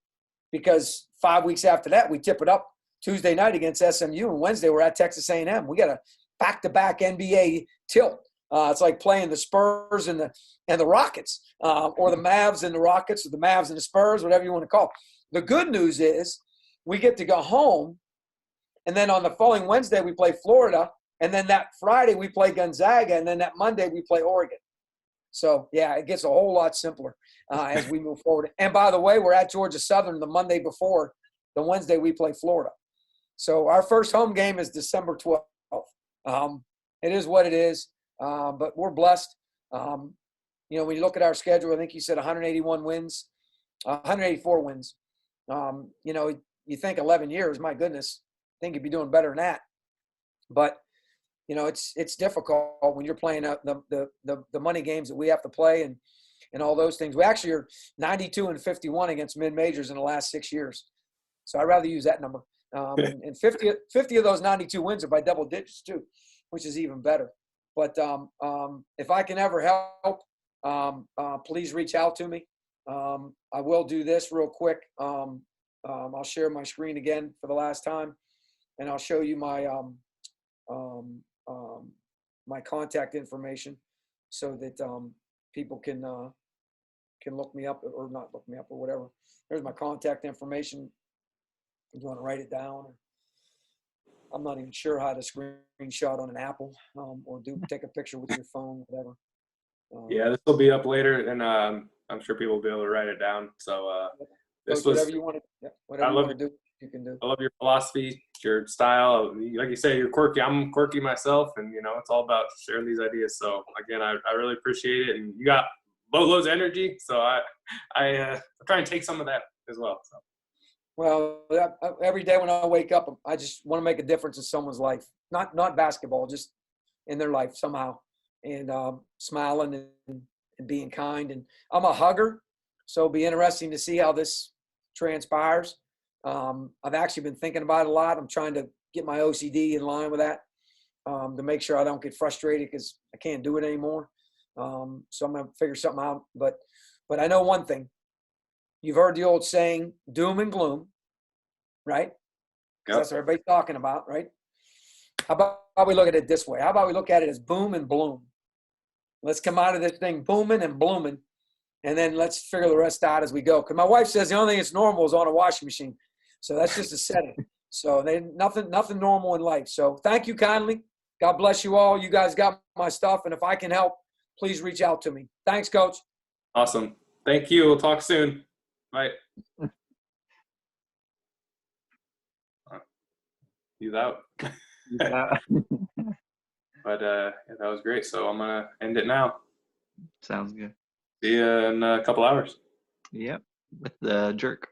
because 5 weeks after that we tip it up Tuesday night against SMU, and Wednesday we're at Texas A&M. We got a back-to-back NBA tilt. It's like playing the Spurs and the Rockets, or the Mavs and the Rockets, or the Mavs and the Spurs, whatever you want to call it. The good news is we get to go home, and then on the following Wednesday we play Florida, and then that Friday we play Gonzaga, and then that Monday we play Oregon. So, yeah, it gets a whole lot simpler as we move forward. And, by the way, we're at Georgia Southern the Monday before the Wednesday we play Florida. So our first home game is December 12th. It is what it is, but we're blessed. When you look at our schedule, I think you said 181 wins, 184 wins. You think 11 years, my goodness, I think you'd be doing better than that. But, it's difficult when you're playing the money games that we have to play and all those things. We actually are 92-51 against mid-majors in the last 6 years. So I'd rather use that number. And 50 of those 92 wins are by double digits too, which is even better. But if I can ever help, please reach out to me. I will do this real quick. I'll share my screen again for the last time, and I'll show you my my contact information so that people can look me up, or not look me up, or whatever. There's my contact information. If you want to write it down. I'm not even sure how to screenshot on an Apple, or take a picture with your phone, whatever. Yeah, this will be up later, and I'm sure people will be able to write it down. So this was whatever you want to do, you can do. I love your philosophy, your style. Like you say, you're quirky. I'm quirky myself, and it's all about sharing these ideas. So again, I really appreciate it, and you got boatloads of energy. So I try and take some of that as well. So. Well, every day when I wake up, I just want to make a difference in someone's life. Not basketball, just in their life somehow. And smiling and being kind. And I'm a hugger, so it'll be interesting to see how this transpires. I've actually been thinking about it a lot. I'm trying to get my OCD in line with that, to make sure I don't get frustrated because I can't do it anymore. So I'm going to figure something out. But I know one thing. You've heard the old saying, doom and gloom, right? Yep. That's what everybody's talking about, right? How about we look at it this way? How about we look at it as boom and bloom? Let's come out of this thing booming and blooming, and then let's figure the rest out as we go. Because my wife says the only thing that's normal is on a washing machine. So that's just a setting. So nothing normal in life. So thank you kindly. God bless you all. You guys got my stuff, and if I can help, please reach out to me. Thanks, Coach. Awesome. Thank you. We'll talk soon. Bye. He's out. But that was great. So I'm gonna end it now. Sounds good. See you in a couple hours. Yep, with the jerk.